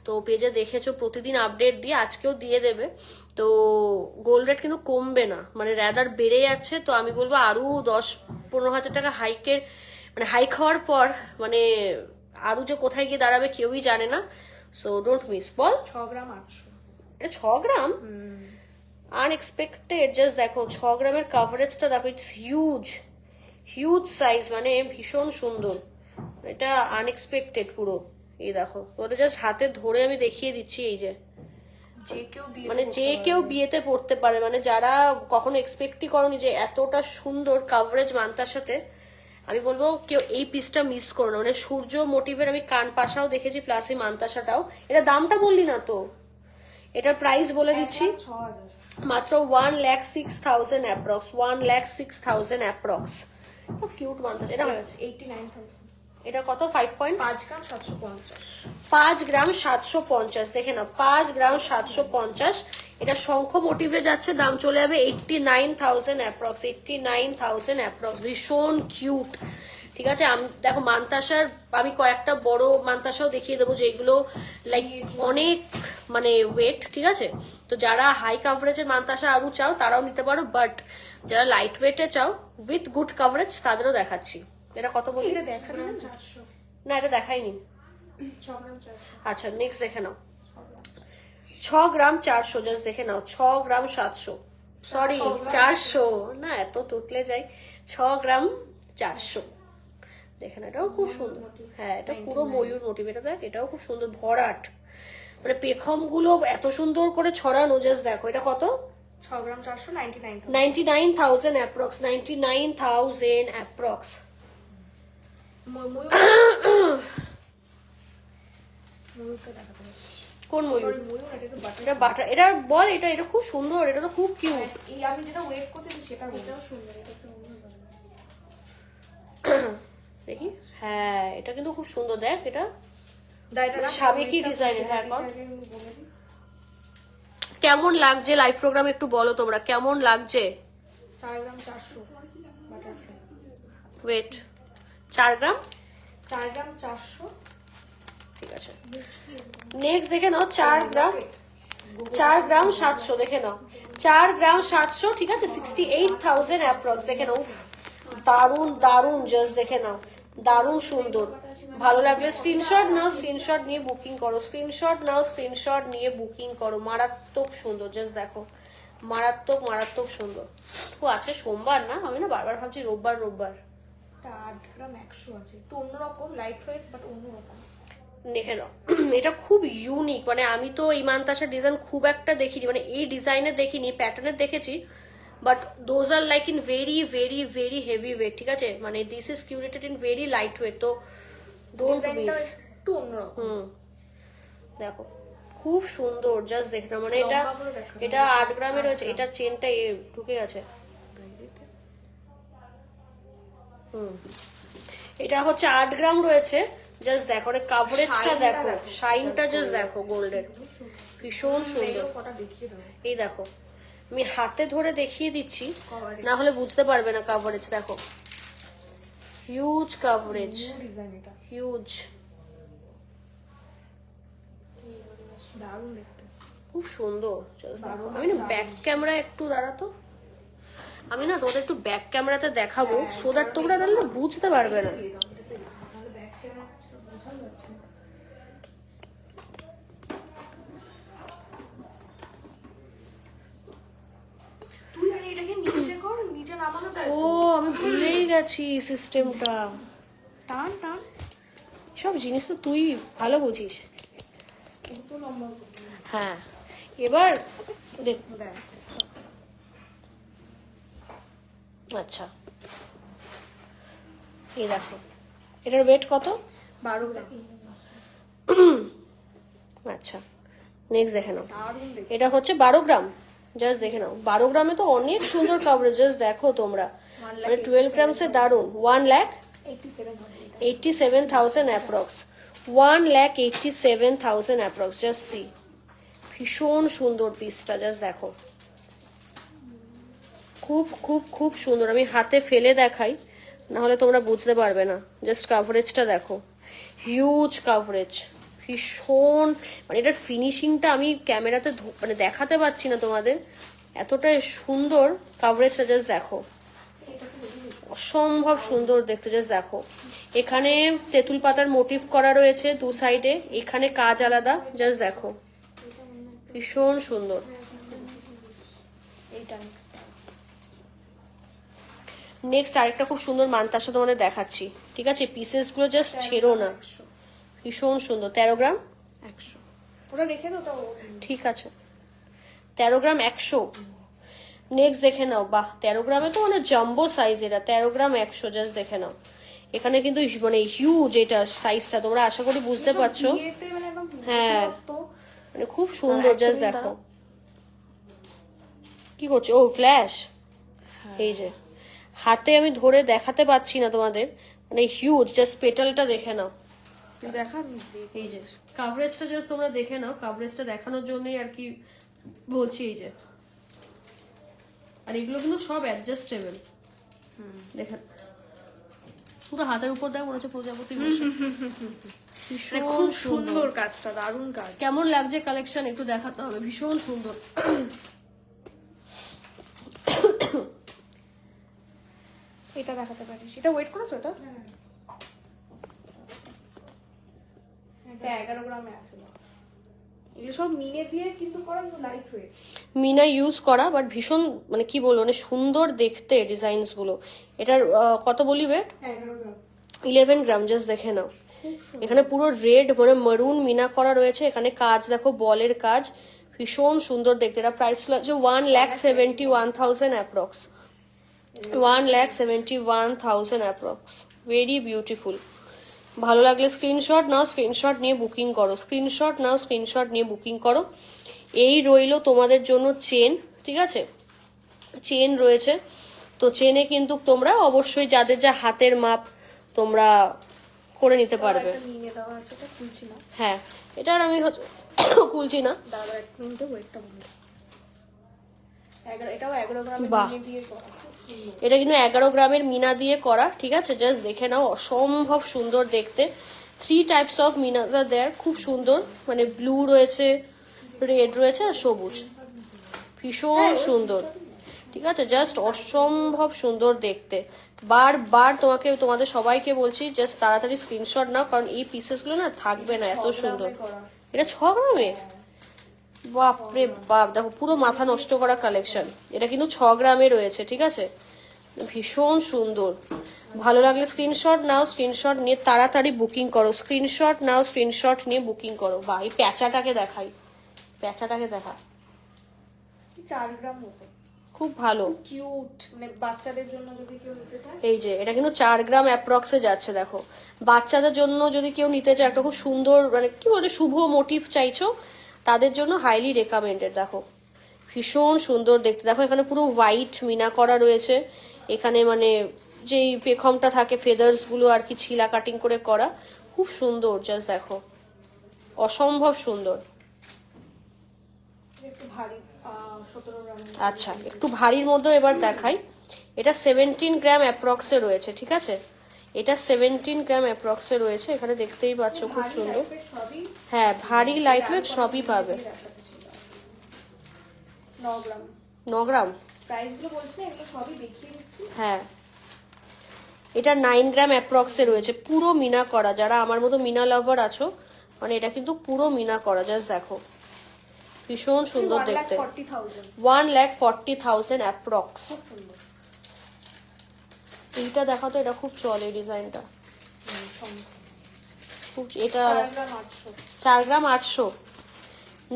তো পেজে দেখেছো প্রতিদিন আপডেট দিয়ে, আজকেও দিয়ে দেবে। তো গোল্ড রেট কিন্তু কমবে না, মানে র্যাদার বেড়ে যাচ্ছে। তো আমি বলবো আরো 10-15 হাজার টাকা হাইকের, মানে হাইক হওয়ার পর মানে আরো যে কোথায় গিয়ে দাঁড়াবে কেউই জানে না। So don't miss. বল। 6 গ্রাম 800। এটা 6 গ্রাম আনএক্সপেক্টেড। জাস্ট দেখো 6 গ্রামের কাভারেজটা দেখো, ইটস হিউজ, হিউজ সাইজ, মানে ভীষণ সুন্দর। এটা আনএক্সপেক্টেড পুরো। এই দেখো, ওদের জাস্ট হাতে ধরে আমি দেখিয়ে দিচ্ছি, এই যে যে কেউ বিয়ে মানে যে কেউ বিয়েতে পড়তে পারে, মানে যারা কখনো এক্সপেক্টই করনি যে এতটা সুন্দর কাভারেজ মান্তার সাথে, আমি বলবো কেউ এই পিসটা মিস করো না। মানে সূর্য মোটিভের আমি কান পাশাও দেখেছি, প্লাস এই মান্তাসাটাও। এটা দামটা বললি না তো, এটার প্রাইস বলে দিচ্ছি, 6,000। মাত্র 1,06,000 অ্যাপ্রক্স, 1,06,000 অ্যাপ্রক্স। খুব কিউট মান্তাসা। এটা হয়ে গেছে 89,000। এটা কত? 5 পয়েন্ট 5 গ্রাম 750। 5 গ্রাম 750, দেখে নাও 5 গ্রাম 750। এটা শঙ্খ মোটিভে যাচ্ছে, দাম চলে যাবে 89,000 অ্যাপ্রক্স, 89,000 অ্যাপ্রক্স। ভীষণ কিউট, ঠিক আছে? দেখো মান্তাসার আমি কয়েকটা বড় মান্তাসাও দেখিয়ে দেবো, যেগুলো লাইক অনেক মানে ওয়েট, ঠিক আছে? তো যারা হাই কাভারেজের মান্তাসা আরো চাও তারাও নিতে পারো, বাট যারা লাইট ওয়েটে চাও উইথ গুড কাভারেজ তাদেরও দেখাচ্ছি। এটা কত বলি? এটা দেখানো 400। না, এটা দেখাইনি। 6 গ্রাম 400। আচ্ছা, নেক্সট দেখে নাও 6 গ্রাম 400, জাস্ট দেখে নাও 6 গ্রাম 700, সরি 400 না, এত তুতলে যাই। 6 গ্রাম 400, দেখে না, এটাও খুব সুন্দর। হ্যাঁ, এটা পুরো ময়ূর মোটিভ। এটা দেখ, এটাও খুব সুন্দর ভরাট, মানে পেখম গুলো এত সুন্দর করে ছড়ানো, জাস্ট দেখো। এটা কত? 6 গ্রাম 400, 99,000। 99,000 অ্যাপ্রক্স, 99,000 অ্যাপ্রক্স। ময়ূরটা দেখাতে হবে। কোন ময়ূর? Sorry, ময়ূর এটা তো বাটার। এটা বাটা, এটা বল। এটা এটা খুব সুন্দর, এটা তো খুব কিউট। এই আমি যেটা ওয়েট করতেছি সেটা এটাও সুন্দর, এটা তো অন্য ধরনের। দেখি, হ্যাঁ এটা কিন্তু খুব সুন্দর। দেখ, এটা দাইটা সাবেকি ডিজাইনের। হ্যাঁ, কর। কেমন লাগছে লাইভ প্রোগ্রাম একটু বলো তোমরা, কেমন লাগছে? 4 গ্রাম 400 বাটারফ্লাই। ওয়েট 4 গ্রাম, 4 গ্রাম 400। ঠিক আছে। নেক্সট দেখে নাও 4 গ্রাম, 4 গ্রাম 700, দেখে নাও 4 গ্রাম 700, ঠিক আছে? 68,000 অ্যাপ্রক্স, দেখে নাও। উফ, দারুন দারুন, জাস্ট দেখে নাও, দারুন সুন্দর। ভালো লাগলে স্ক্রিনশট নাও, স্ক্রিনশট নিয়ে বুকিং করো, স্ক্রিনশট নাও, স্ক্রিনশট নিয়ে বুকিং করো। মারাত্মক সুন্দর, জাস্ট দেখো, মারাত্মক মারাত্মক সুন্দর। ও আজকে সোমবার না, আমি না বারবার ভাবছি রোববার রোববার। এটা 8 গ্রাম 100 আছে, একটু অন্যরকম, লাইট ওয়েট বাট অন্যরকম। দেখে নাও, এটা খুব ইউনিক। মানে আমি তো এই মান্তাসার ডিজাইন খুব একটা দেখিনি, মানে এই ডিজাইনের দেখিনি, প্যাটার্নের দেখেছি, but those are like in very very very heavy weight, ঠিক আছে? মানে this is curated in very light weight, তো ডোন্ট ডিজাইনটা মিস। একটু অন্যরকম। দেখো খুব সুন্দর, জাস্ট দেখে নাও। মানে এটা লম্বা করে দেখানো এটা 8 গ্রামের রয়েছে, এটার চেনটা ঢুকে গেছে। এটা হচ্ছে 8 গ্রাম রয়েছে, জাস্ট দেখো, কাভারেজটা দেখো, শাইনটা জাস্ট দেখো, গোল্ডের ভীষণ সুন্দর। কটা দেখিয়ে দাও। এই দেখো, আমি হাতে ধরে দেখিয়ে দিচ্ছি, না হলে বুঝতে পারবে না কাভারেজ। দেখো, হিউজ কাভারেজ, ডিজাইন এটা হিউজ, দারুণ দেখতে। খুব সুন্দর। Just দেখো, আমি না ব্যাক ক্যামেরা একটু দাঁড়াতো, আমি না তোদের একটু ব্যাক ক্যামেরাতে দেখাবো, সো দ্যাট তোমরা তাহলে বুঝতে পারবে না। তুই আরে এটাকে নিচে কর, নিচে নামানো যায়। ও, আমি ভুলেই গেছি সিস্টেমটা। টান টান, সব জিনিস তো তুই ভালো বুঝিস। কত লম্বা। হ্যাঁ, এবার দেখ। দেখ আচ্ছা, এই দেখো, এটার ওয়েট কত? 12 গ্রাম। আচ্ছা, নেক্সট দেখে নাও, দারুণ দেখতে। এটা হচ্ছে 12 গ্রাম, জাস্ট দেখে নাও। 12 গ্রামে তো অনেক সুন্দর কাভারেজ, জাস্ট দেখো তোমরা, মানে 12 গ্রামসে দারুন। 1,00,000 87,000 87,000 অ্যাপ্রক্স, 1,87,000 অ্যাপ্রক্স। জাস্ট সি, ভীষণ সুন্দর পিসটা, জাস্ট দেখো, খুব খুব খুব সুন্দর। আমি হাতে ফেলে দেখাই, নাহলে তোমরা বুঝতে পারবে না। জাস্ট কাভারেজটা দেখো, হিউজ কাভারেজ, ভীষণ, মানে এটার ফিনিশিংটা আমি ক্যামেরাতে মানে দেখাতে পারছি না তোমাদের, এতটাই সুন্দর কাভারেজটা। জাস্ট দেখো, অসম্ভব সুন্দর দেখতে। জাস্ট দেখো, এখানে তেঁতুল পাতার মোটিভ করা রয়েছে দু সাইডে, এখানে কাজ আলাদা। জাস্ট দেখো, ভীষণ সুন্দর। এইটা নেক্সট আরেকটা খুব সুন্দর মানতাসা তোমাদের দেখাচ্ছি, ঠিক আছে? পিসেস গুলো জাস্ট ছেড়ো না, ভীষণ সুন্দর। 13 গ্রাম 100, ওটা রেখে দাও তাও। ঠিক আছে, 13 গ্রাম 100। নেক্সট দেখে নাও, বাহ, 13 গ্রামে তো মানে জাম্বো সাইজ, এটা 13 গ্রাম 100। জাস্ট দেখে নাও, এখানে কিন্তু মানে হিউজ এটা সাইজটা, তোমরা আশা করি বুঝতে পারছো। বিয়েতে মানে একদম হ্যাঁ, তো মানে খুব সুন্দর। জাস্ট দেখো কি করছে, ও ফ্ল্যাশ। এই যে হাতে আমি ধরে দেখাতে পাচ্ছি না তোমাদের, মানে হিউজ। জাস্ট পেটালটা দেখে নাও, দেখা এই যে কাভারেজটা জাস্ট তোমরা দেখে নাও, কাভারেজটা দেখানোর জন্যই আর কি বলছি। এই যে, আর এগুলো কিন্তু সব অ্যাডজাস্টেবল, দেখেন পুরো হাতের উপর দেয়, মনে হচ্ছে প্রজাপতি বসে। ভীষণ খুব সুন্দর কাজটা, দারুণ কাজ। কেমন লাগছে কালেকশন একটু দেখাতে হবে, ভীষণ সুন্দর। এটা দেখাতে পারিস, এটা ওয়েট করেছো? এটা 11 গ্রামে আছে। এগুলো সব মিনে দিয়ে কিন্তু করা, লাইট ওয়েট। মিনা ইউজ করা, বাট ভীষণ মানে কি বলবো, মানে সুন্দর দেখতে ডিজাইনস গুলো। এটার কত বলি ওয়েট? 11 গ্রাম 11 গ্রাম। জাস্ট দেখে নাও, এখানে পুরো রেড মানে মারুন মিনা করা রয়েছে, এখানে কাজ দেখো, বলের কাজ, ভীষণ সুন্দর দেখতে। এটা প্রাইস আছে 1,71,000 অ্যাপ্রক্স, 1,71,000 অ্যাপ্রক্স। Very beautiful. ভালো লাগলে স্ক্রিনশট নাও, স্ক্রিনশট নিয়ে বুকিং করো, স্ক্রিনশট নাও, স্ক্রিনশট নিয়ে বুকিং করো। এই রইলো তোমাদের জন্য চেন, ঠিক আছে? চেন রয়েছে, তো চেনে কিন্তু তোমরা অবশ্যই যাদের যা হাতের মাপ তোমরা করে নিতে পারবে। মিনে দেওয়া আছে, এটা খুলছি না। হ্যাঁ, এটা আর আমি খুলছি না। দাদা এক মিনিটে ওয়েটটা বলো। এটাও 11 গ্রাম বাহ, মিনে দিয়ে করা, খুব সুন্দর। এটা কিন্তু 11 গ্রামের মিনা দিয়ে করা, ঠিক আছে? জাস্ট দেখে নাও, অসম্ভব সুন্দর দেখতে। 3 টাইপস অফ মিনাস আর দেয়ার, খুব সুন্দর, মানে ব্লু রয়েছে, রেড রয়েছে আর সবুজ, ভীষণ সুন্দর, ঠিক আছে? জাস্ট অসম্ভব সুন্দর দেখতে। বারবার তোমাদের সবাইকে বলছি, জাস্ট তাড়াতাড়ি স্ক্রিনশট নাও, কারণ এই পিসেস গুলো না থাকবে না, এত সুন্দর। এটা 6 গ্রামে, বাপরে বাপ, দেখো পুরো মাথা নষ্ট করা কালেকশন। এটা কিন্তু 6 গ্রামে রয়েছে, ঠিক আছে? ভীষণ সুন্দর। ভালো লাগলে স্ক্রিনশট নাও, স্ক্রিনশট নিয়ে তাড়াতাড়ি বুকিং করো, স্ক্রিনশট নাও, স্ক্রিনশট নিয়ে বুকিং করো। বা এই প্যাঁচাটাকে দেখাই, প্যাঁচাটাকে দেখা, 4 গ্রাম মতো, খুব ভালো, কিউট, মানে বাচ্চাদের জন্য যদি কেউ নিতে চায়। এই যে এটা কিন্তু 4 গ্রাম অ্যাপ্রক্সে যাচ্ছে। দেখো, বাচ্চাদের জন্য যদি কেউ নিতে চায়, একটা খুব সুন্দর মানে কি বলে শুভ মোটিভ চাইছো, তাদের জন্য হাইলি রেকমেন্ডেড। দেখো, ভীষণ সুন্দর দেখতে। দেখো, এখানে পুরো হোয়াইট মিনা করা রয়েছে, এখানে মানে যেই পেখমটা থাকে, ফেদার্স গুলো আর কি ছিলা কাটিং করে করা, খুব সুন্দর। জাস্ট দেখো, অসম্ভব সুন্দর। একটু ভারী, 17 গ্রাম। আচ্ছা, একটু ভারীর মধ্যে এবার দেখাই। এটা 17 গ্রাম অ্যাপ্রক্সে রয়েছে, ঠিক আছে? এটা 17 গ্রাম অ্যাপ্রক্সে রয়েছে, এখানে দেখতেই পাচ্ছ, খুব সুন্দর। হ্যাঁ, ভারী লাইট ওয়েট সবই পাবে। 9 গ্রাম 9 গ্রাম, প্রাইসগুলো বলছি না, এগুলো সবই দেখিয়ে দিচ্ছি। হ্যাঁ। এটা 9 গ্রাম অ্যাপ্রক্সে রয়েছে, পুরো মিনা করা। যারা আমার মতো মিনা লাভার আছো, মানে এটা কিন্তু পুরো মিনা করা। জাস্ট দেখো, ভীষণ সুন্দর দেখতে। 1,40,000 অ্যাপ্রক্স। খুব সুন্দর। এইটা দেখো তো, এটা খুব চলে ডিজাইনটা, খুব। এটা 4 গ্রাম 800।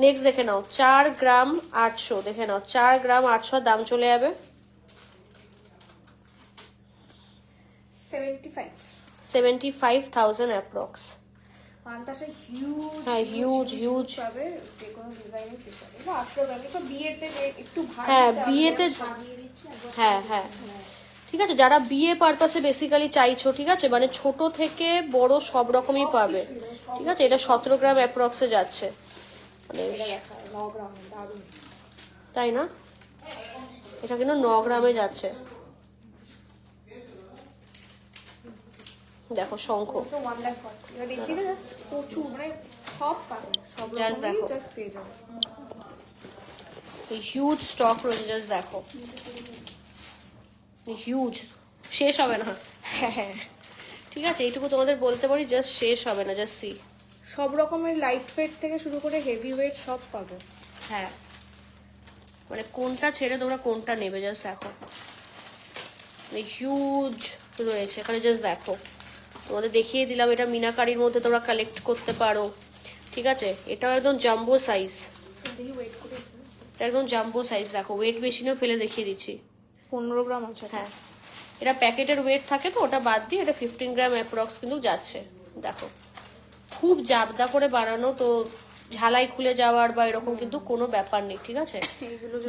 নেক্সট দেখে নাও, 4 গ্রাম 800, দেখে নাও, 4 গ্রাম 800 দাম চলে যাবে 75,000 অ্যাপ্রক্স। মানতাসা হিউজ, হ্যাঁ, হিউজ হিউজ পাবে, যে কোনো ডিজাইনের পেয়ে যাবে। এটা 18 গ্রাম, এটা বিয়েতে একটু ভারী, হ্যাঁ, বিয়েতে, সাজিয়ে দিচ্ছি একদম। হ্যাঁ হ্যাঁ, ঠিক আছে, যারা বিয়ে পারপাসে বেসিক্যালি চাইছো, ঠিক আছে, মানে ছোট থেকে বড় সব রকমই পাবে, ঠিক আছে। এটা 17 গ্রাম অ্যাপ্রক্সে যাচ্ছে, মানে তাই না, এটা কিন্তু 9 গ্রামে যাচ্ছে। দেখো শঙ্খ, প্রচুর মানে সব পাবে, সব Just দেখো। জাস্ট পেয়ে যাবে। হিউজ স্টক রয়েছে, জাস্ট দেখো, হিউজ, শেষ হবে না। হ্যাঁ, ঠিক আছে, এইটুকু তোমাদের বলতে পারি, জাস্ট শেষ হবে না, জাস্ট সি। সব রকমের লাইট ওয়েট থেকে শুরু করে হেভি ওয়েট সব পাবে। হ্যাঁ, মানে কোনটা ছেড়ে তোমরা কোনটা নেবে, জাস্ট দেখো, হিউজ রয়েছে এখানে, জাস্ট দেখো। তোমাদের দেখিয়ে দিলাম, এটা মিনাকারির মধ্যে তোমরা কালেক্ট করতে পারো, ঠিক আছে। এটাও একদম জাম্বো সাইজ, একদম জাম্বো সাইজ, দেখো ওয়েট মেশিনেও ফেলে দেখিয়ে দিচ্ছি। 15 গ্রাম আছে। হ্যাঁ, এটা প্যাকেটের ওয়েট থাকে তো, ওটা বাদ দিয়ে এটা 15 গ্রাম অ্যাপ্রক্স কিন্তু যাচ্ছে। দেখো খুব জাবদা করে বানানো, তো ঝালাই খুলে যাওয়ার বা এরকম কিন্তু কোনো ব্যাপার নেই, ঠিক আছে।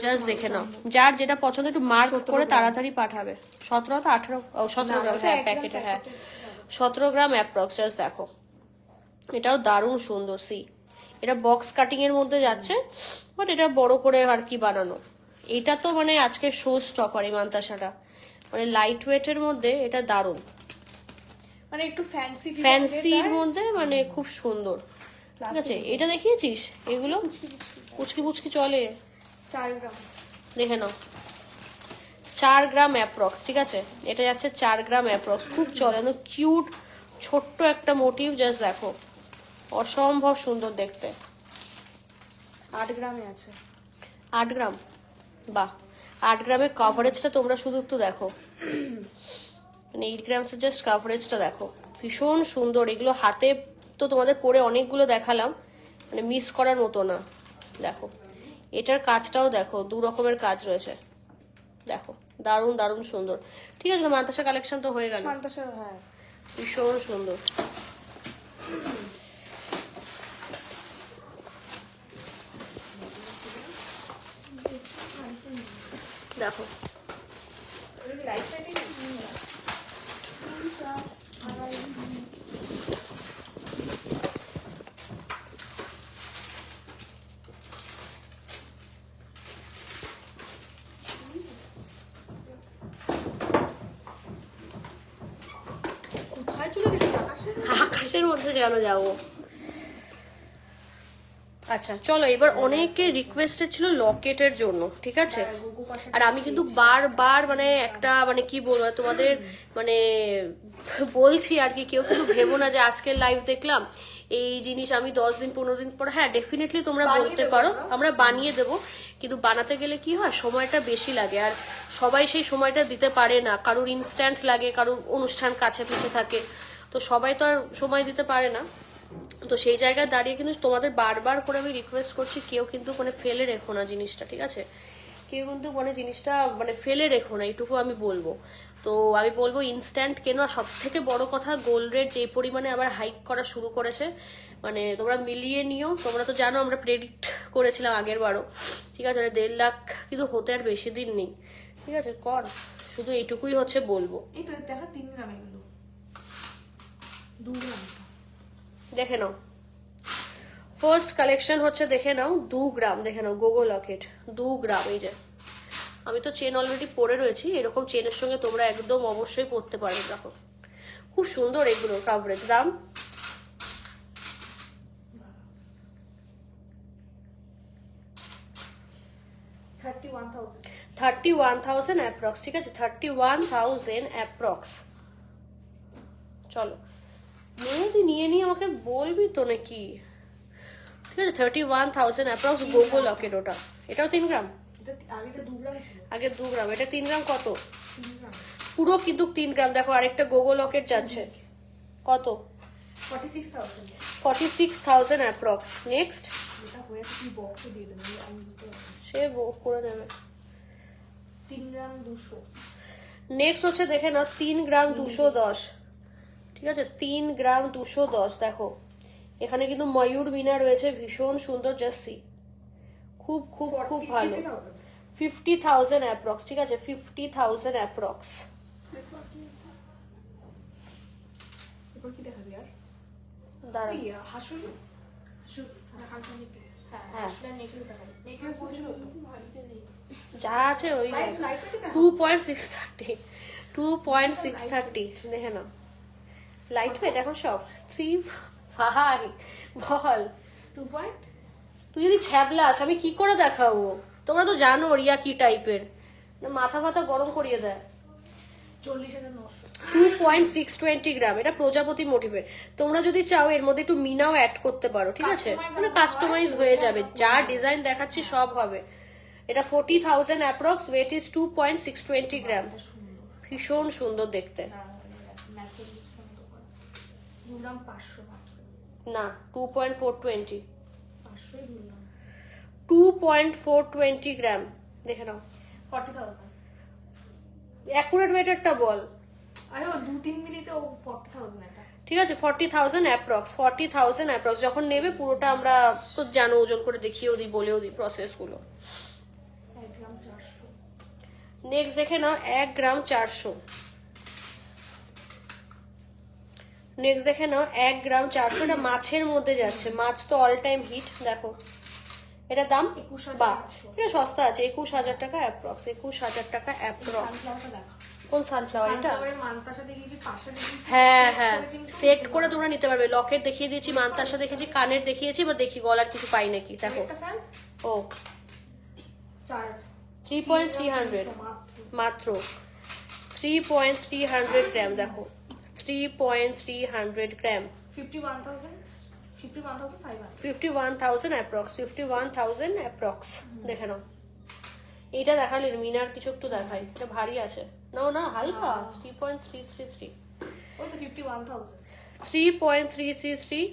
জাস্ট দেখে নাও, যার যেটা পছন্দ একটু মার্ক করে তাড়াতাড়ি পাঠাবে। 17 তো 18, 17 গ্রাম, হ্যাঁ প্যাকেটে, হ্যাঁ 17 গ্রাম অ্যাপ্রক্স, জাস্ট দেখো। এটাও দারুণ সুন্দর, সি। এটা বক্স কাটিং এর মধ্যে যাচ্ছে, বাট এটা বড় করে আর কি বানানো। এটা তো মানে আজকে শো স্টপার এই মান্তাসাটা, মানে লাইট ওয়েটের মধ্যে এটা দারুণ, মানে একটু ফ্যান্সির মধ্যে, মানে খুব সুন্দর, ঠিক আছে। এটা দেখিয়েছিস, এগুলো পুচকি পুচকি চলে, 4 গ্রাম দেখে নাও, 4 গ্রাম অ্যাপ্রক্স, ঠিক আছে। এটা যাচ্ছে 4 গ্রাম অ্যাপ্রক্স, খুব চলে, একদম কিউট ছোট্ট একটা মোটিভ, জাস্ট দেখো, অসম্ভব সুন্দর দেখতে। 8 গ্রামে আছে। 8 গ্রাম, বাহ। 8 গ্রামের কাভারেজটা তোমরা শুধু একটু দেখো, মানে 8 গ্রামসের জাস্ট কাভারেজটা দেখো, ভীষণ সুন্দর। এগুলো হাতে তো তোমাদের পরে অনেকগুলো দেখালাম, মানে মিস করার মতো না। দেখো এটার কাজটাও দেখো, 2 রকমের কাজ রয়েছে, দেখো দারুণ দারুণ সুন্দর, ঠিক আছে। মান্তাসা কালেকশন তো হয়ে গেল, মান্তাসা, হ্যাঁ ভীষণ সুন্দর। দেখো কোথায় চলে গেছে আকাশের মধ্যে যেন যাবো। আচ্ছা চলো, এবার অনেকে রিকোয়েস্টেড ছিল লকেটের জন্য, ঠিক আছে। আর আমি কিন্তু বারবার মানে একটা মানে কি বলবো তোমাদের, মানে বলছি আর কি, কেউ কিন্তু ভেবো না যে আজকের লাইভ দেখলাম এই জিনিস আমি 10 দিন 15 দিন পর, হ্যাঁ ডেফিনেটলি তোমরা বলতে পারো, আমরা বানিয়ে দেবো, কিন্তু বানাতে গেলে কি হয়, সময়টা বেশি লাগে, আর সবাই সেই সময়টা দিতে পারে না, কারোর ইনস্ট্যান্ট লাগে, কারোর অনুষ্ঠান কাছে পিঠে থাকে, তো সবাই তো আর সময় দিতে পারে না। তো সেই জায়গায় দাঁড়িয়ে কিন্তু তোমাদের বারবার করে আমি রিকোয়েস্ট করছি, কেউ কিন্তু মানে ফেলে রেখো না জিনিসটা, ঠিক আছে। কেউ কিন্তু মানে জিনিসটা মানে ফেলে রেখো না, এইটুকু আমি বলবো। তো আমি বলবো ইনস্ট্যান্ট কেন, সব থেকে বড় কথা গোল্ড রেট যে পরিমাণে আবার হাইক করা শুরু করেছে, মানে তোমরা মিলিয়ে নিও। তোমরা তো জানো আমরা প্রেডিক্ট করেছিলাম আগের বারও, ঠিক আছে, 1.5 লাখ কিন্তু হতে আর বেশি দিন নেই, ঠিক আছে। কর, শুধু এইটুকুই হচ্ছে বলবো। এই তো দেখা 3 গ্রামে গেল, 2 গ্রাম দেখে নাও, ফার্স্ট কালেকশন হচ্ছে, দেখে নাও 2 গ্রাম, দেখে নাও গোগো লকেট 2 গ্রাম। এই যে আমি তো চেন অলরেডি পরে রয়েছি, এরকম চেনের সঙ্গে তোমরা একদম অবশ্যই পরতে পারবে, দেখো খুব সুন্দর এগুলো কাভারেজ। দাম 31,000 অ্যাপ্রক্স, ঠিক আছে, 31,000 অ্যাপ্রক্স। চলো তুই নিয়ে নিয়ে আমাকে বলবি তো নাকি, ঠিক আছে। 31,000 অ্যাপ্রক্স গোগো লকেট, ওটা এটাও 3 গ্রাম, আগে 2 গ্রাম, এটা 3 গ্রাম কত, পুরো কিন্তু 3 গ্রাম। দেখো আরেকটা গোগো লকেট যাচ্ছে কত, 46,000 অ্যাপ্রক্স। নেক্সট সে করে দেবে, 3 গ্রাম 200। নেক্সট হচ্ছে দেখে না 3 গ্রাম 210, ঠিক আছে, 3 গ্রাম 210। দেখো এখানে কিন্তু ময়ূর মিনা রয়েছে, ভীষণ সুন্দর, জাস্ট খুব খুব খুব ভালো। 50,000 অ্যাপ্রক্স, ঠিক আছে, 50,000 অ্যাপ্রক্স। এরপর কি দেখাবি আর দাঁড়া এই হাসুলি হালকা নেকলেস হ্যাঁ। হাসুলি নেকলেস দেখাবি নেকলেস বলছিল তো ভারীতে নেই যা আছে ওই লাইট 2.630 2.630 দেখে নাও লাইট ওয়েট এখন সব 3 ভাই বল 2 পয়েন্ট তুই যদি ছ্যাবলাস আমি কি করে দেখাবো তোমরা তো জানো রিয়া কি টাইপের মাথা ফাথা গরম করিয়ে দেয় 40,900 2.620 গ্রাম এটা প্রজাপতি মোটিভের তোমরা যদি চাও এর মধ্যে একটু মিনাও অ্যাড করতে পারো ঠিক আছে মানে কাস্টমাইজ হয়ে যাবে যা ডিজাইন দেখাচ্ছি সব হবে এটা 40,000 অ্যাপ্রক্স ওয়েট ইজ 2.620 গ্রাম ভীষণ সুন্দর দেখতে ম্যাথের লিপসাম তো করা 2 গ্রাম 500 মাত্র না 2.420 500 2 গ্রাম 2.420 গ্রাম দেখে নাও 40,000 অ্যাকুরেট ওয়েটারটা বল আরে ও 2-3 মিনিটে ও 40,000 এটা ঠিক আছে 40,000 অ্যাপ্রক্স 40,000 অ্যাপ্রক্স যখন নেবে পুরোটা আমরা তো জানো ওজন করে দেখিয়েও দিই বলেও দিই প্রসেসগুলো 1 গ্রাম 400 নেক্সট দেখে নাও 1 গ্রাম 400 নেক্সট দেখে নাও 1 গ্রাম 400 এটা মাছের মধ্যে যাচ্ছে মাছ তো অল টাইম হিট দেখো এটা দাম 21,800 বাহ এটা সস্তা আছে 21,000 টাকা অ্যাপ্রক্স 21,000 টাকা অ্যাপ্রক্স সানফ্লাওয়ারটা দেখা কোন সানফ্লাওয়ার এটা সানফ্লাওয়ারের মানতাসা দেখিয়েছি পাশে দেখিয়েছি হ্যাঁ হ্যাঁ সেট করে তোমরা নিতে পারবে লকেট দেখিয়ে দিয়েছি মানতাসা দেখেছি কানের দেখিয়েছি এবার দেখি গলার কিছু পাই নাকি দেখো একটা ফ্যান ও 3.300 মাত্র 3.300 গ্রাম দেখো 3.300 গ্রাম 51,500 51,000 অ্যাপ্রক্স 51,000 অ্যাপ্রক্স দেখে নাও এইটা দেখালে মিনার কিছু একটু দেখাই এটা ভারী আছে না হালকা 3.333 ওই তো 51,000 3.333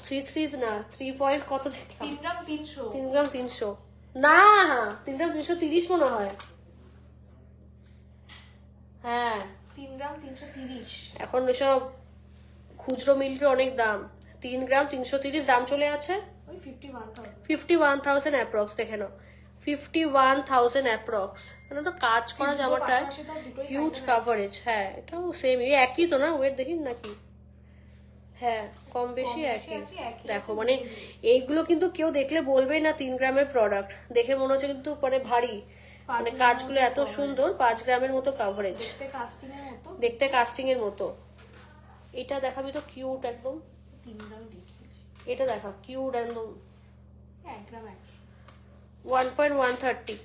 33 না 3 পয়েন্ট কত দেখলাম 3 গ্রাম 300 3 গ্রাম 300 না 3 গ্রাম 330 মনে হয় হ্যাঁ 3 গ্রাম 330 এখন এসব খুচরো মিলটির অনেক দাম 3 গ্রাম 330 দাম চলে আছে ওই 51,000 51,000 অ্যাপ্রক্স দেখে নাও 51,000 অ্যাপ্রক্স মানে তো কাজ করা জামাটা পাশাপাশি তো দুটোই হিউজ কাভারেজ হ্যাঁ এটাও সেম একই তো না ওয়েট দেখি নাকি হ্যাঁ কম বেশি একই আছে, একই দেখো মানে এইগুলো কিন্তু কেউ দেখলে বলবেই না 3 গ্রামের প্রোডাক্ট দেখে মনে হচ্ছে কিন্তু মানে ভারী মানে কাজগুলো এত সুন্দর 5 গ্রামের মতো কাভারেজ দেখতে কাস্টিং এর মতো দেখতে কাস্টিং এর মতো এটা দেখাবি তো কিউট একদম 3 গ্রাম দেখিয়েছি এটা দেখা কিউট একদম 1 গ্রাম 1.130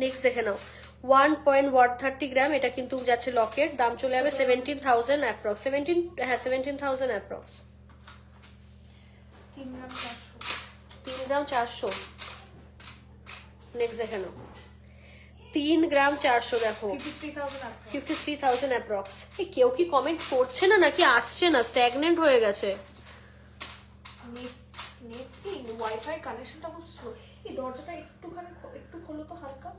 নেক্সট দেখে নাও 1.130 গ্রাম এটা কিন্তু যাচ্ছে লকেট দাম চলে যাবে 17,000 অ্যাপ্রক্স 17,000 অ্যাপ্রক্স 3 গ্রাম 400 3 গ্রাম 400 নেক্সট দেখে নাও 3 গ্রাম 400 দেখো 53,000 53,000 অ্যাপ্রক্স এই কেউ কি কমেন্ট করছে না নাকি আসছে না স্ট্যাগনেন্ট হয়ে গেছে নেট কি ওয়াইফাই কানেকশনটা খুব স্লো এই দরজাটা একটু খোলো তো হালকা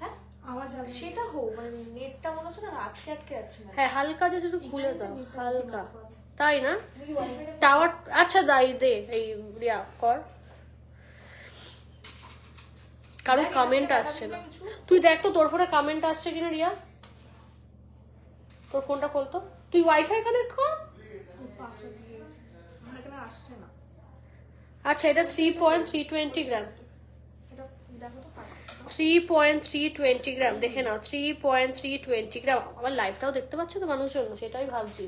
হ্যাঁ আওয়াজ হবে সেটা হোক মানে নেটটা মনে হচ্ছে না আটকে যাচ্ছে না হ্যাঁ হালকা যে একটু খুলে দাও হালকা তাই না টাওয়ার আচ্ছা দাই দে এই রিয়া কর কারোর কমেন্ট আসছে না তুই দেখ তো তোর ফোনে কমেন্ট আসছে কিনা রিয়া তোর ফোনটা খোলতো তুই ওয়াইফাই কানেক্ট কর আসছে না আচ্ছা এটা 3.320 গ্রাম এটা দেখো তো 3.320 গ্রাম দেখে নাও 3.320 গ্রাম আমার লাইফটাও দেখতে পাচ্ছ তো মানুষজন সেটাই ভাবছি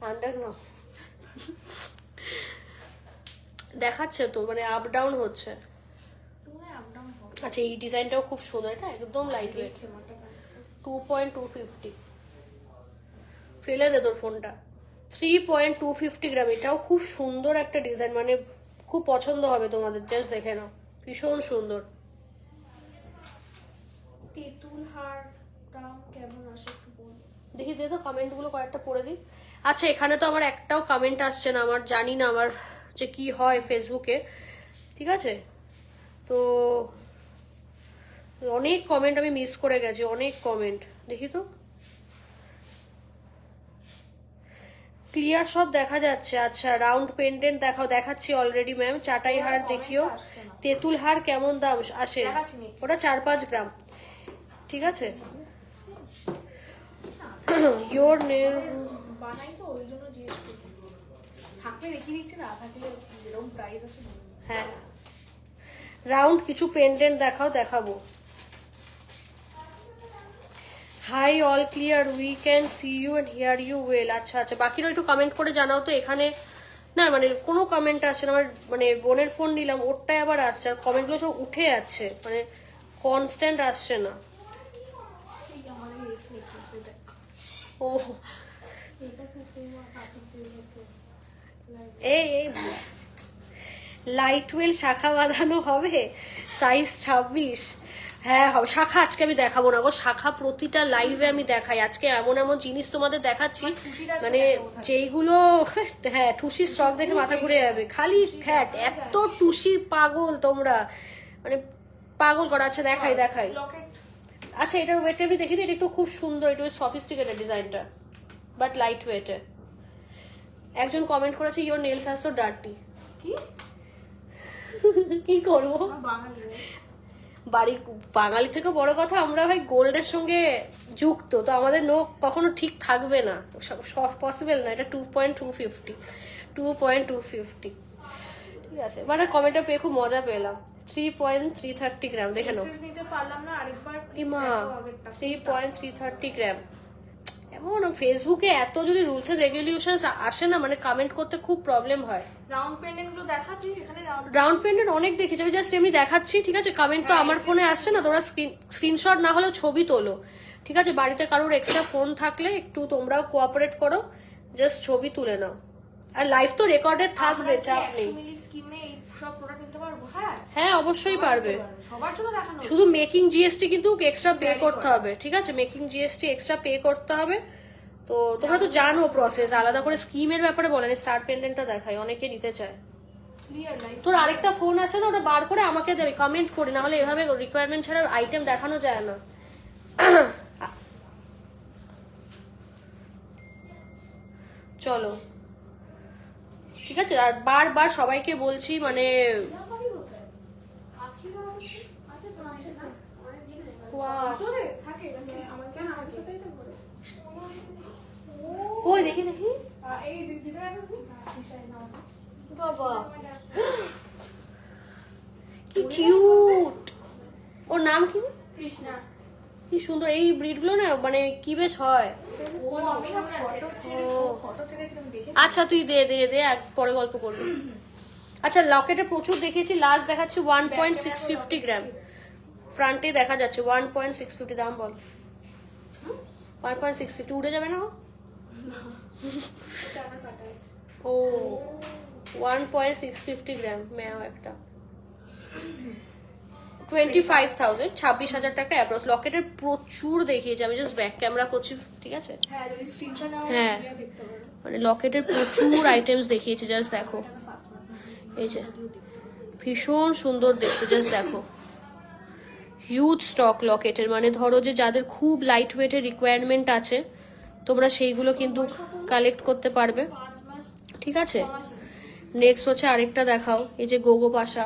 আন্ডারগ্রাউন্ড দেখাচ্ছে তো মানে আপ ডাউন হচ্ছে আচ্ছা এই ডিজাইনটাও খুব সুন্দর এটা একদম লাইট ওয়েট 2.250 ফেলে দে তোর ফোনটা 3.250 গ্রাম এটাও খুব সুন্দর একটা ডিজাইন মানে খুব পছন্দ হবে তোমাদের জাস্ট দেখে নাও ভীষণ সুন্দর তেঁতুল হার দাম কেমন আসে একটু বল দেখি দে তো কমেন্টগুলো কয়েকটা পড়ে দিই আচ্ছা এখানে তো আমার একটাও কমেন্ট আসছে না আমার জানি না আমার যে কি হয় ফেসবুকে ঠিক আছে তো অনেক কমেন্ট আমি মিস করে গেছি অনেক কমেন্ট দেখি তো ক্লিয়ার সব দেখা যাচ্ছে আচ্ছা রাউন্ড পেন্ডেন্ট দেখাচ্ছি অলরেডি ম্যাম চাটাই হার দেখিও তেঁতুল হার কেমন দাম আসে ওটা 4-5 গ্রাম ঠিক আছে ইয়োর নেল বানাই তো ওই জন্য জিজ্ঞেস করছি। থাকলে দেখিয়ে দিচ্ছি, না থাকলে যেরকম প্রাইস আছে হ্যাঁ রাউন্ড কিছু পেন্ডেন্ট দেখাবো। Hi all clear, we can see you and hear you well. আচ্ছা আচ্ছা, বাকিরা একটু কমেন্ট করে জানাও তো। এখানে না মানে কোনো কমেন্ট আসছে না, আমার মানে বোনের ফোন নিলাম, ওরটাই আবার আসছে, আর কমেন্টগুলো সব উঠে যাচ্ছে, মানে কনস্ট্যান্ট আসছে না। আমাদের এসে এসে দেখ ও এটা তো তোমার আসল জিনিস এই লাইট ওয়েল শাখা বাঁধানো হবে, সাইজ 26। হ্যাঁ হবে শাখা, আজকে আমি দেখাবো না গো শাখা, প্রতিটা লাইভে আমি দেখাই। আজকে এমন এমন জিনিস তোমাদের দেখাচ্ছি মানে যেইগুলো হ্যাঁ টুসির স্টক দেখে মাথা ঘুরে যাবে, খালি খ্যাট, এত টুসির পাগল তোমরা, মানে পাগল করা। আচ্ছা দেখাই লকেট। আচ্ছা এটার ওয়েট আমি দেখি, এটা একটু খুব সুন্দর, একটু সফিস্টিকেটেড ডিজাইনটা, বাট লাইট ওয়েটে। একজন কমেন্ট করেছে your nails are so dirty. কি কি করবো, বাঙালি বাড়ি বাঙালি থেকে বড় কথা আমরা ভাই গোল্ডের সঙ্গে যুক্ত, তো আমাদের নখ কখনো ঠিক থাকবে না, পসিবল না। এটা 2.250 ঠিক আছে। মানে কমেন্টটা পেয়ে খুব মজা পেলাম। 3.330 গ্রাম, দেখে নাও। মেসেজ নিতে পারলাম না, আরেকবার ইমা 3.330 গ্রাম। এমন ফেসবুকে এত যদি রুলস এন্ড রেগুলেশন আসে না, মানে কমেন্ট করতে খুব প্রবলেম হয়। রাউন্ড পেন্ডেন্ট গুলো দেখাচ্ছি এখানে। রাউন্ড পেন্ডেন্ট অনেক দেখেছি আমি, জাস্ট এমনি দেখাচ্ছি, ঠিক আছে। কমেন্ট তো আমার ফোনে আসছে না, তোমরা স্ক্রিনশট না হলেও ছবি তোলো, ঠিক আছে। বাড়িতে কারোর এক্সট্রা ফোন থাকলে একটু তোমরাও কোঅপারেট করো, জাস্ট ছবি তুলে নাও। আর লাইভ তো রেকর্ডেড থাকবে, চাপ নেই। স্কিমে এই সব প্রোডাক্ট নিতে পারবো? হ্যাঁ হ্যাঁ অবশ্যই পারবে, সবার জন্য দেখানো। শুধু মেকিং জিএসটি কিন্তু এক্সট্রা পে করতে হবে, ঠিক আছে। মেকিং জিএসটি এক্সট্রা পে করতে হবে। তো তোমরা তো জানো প্রসেস, আলাদা করে স্কিমের ব্যাপারে বলেন। স্টার পেন্ডেন্টটা দেখাই, অনেকে নিতে চায়। Clear light. তোর আরেকটা ফোন আছে না, ওটা বার করে আমাকে দেবে, কমেন্ট করে, না হলে এভাবে রিকোয়ারমেন্ট ছাড়া আইটেম দেখানো যায় না। চলো ঠিক আছে। আর বারবার সবাইকে বলছি মানে ওই দেখি বাবা কি কিউট, ওর নাম কি? কৃষ্ণা। কি সুন্দর এই ব্রিড গুলো না, মানে কি বেশ হয়। আচ্ছা তুই দে দে দে, পরে গল্প করবি। আচ্ছা লকেটে প্রচুর দেখিয়েছি, লাস্ট দেখাচ্ছি 1.650 গ্রাম। ফ্রন্টে দেখা যাচ্ছে 1.650, দাম বল। 1.650 উড়ে যাবে না ও? 1.650 গ্রাম ম্যাও একটা 25,000, 26,000 টাকা অ্যাপ্রক্স। লকেটের প্রচুর দেখিয়েছি আমি, জাস্ট ব্যাক ক্যামেরা করছি, ঠিক আছে। হ্যাঁ যদি স্ক্রিনশট নাও হ্যাঁ দেখতে পারো। মানে লকেটের প্রচুর আইটেমস দেখিয়েছি, জাস্ট দেখো। এই যে ভীষণ সুন্দর দেখতে, জাস্ট দেখো। হিউজ স্টক লকেটের, মানে ধরো যে যাদের খুব লাইট ওয়েটের রিকোয়ারমেন্ট আছে তোমরা সেইগুলো কিন্তু কালেক্ট করতে পারবে, ঠিক আছে। নেক্সট হচ্ছে আরেকটা দেখাও, এই যে গোগো পাশা,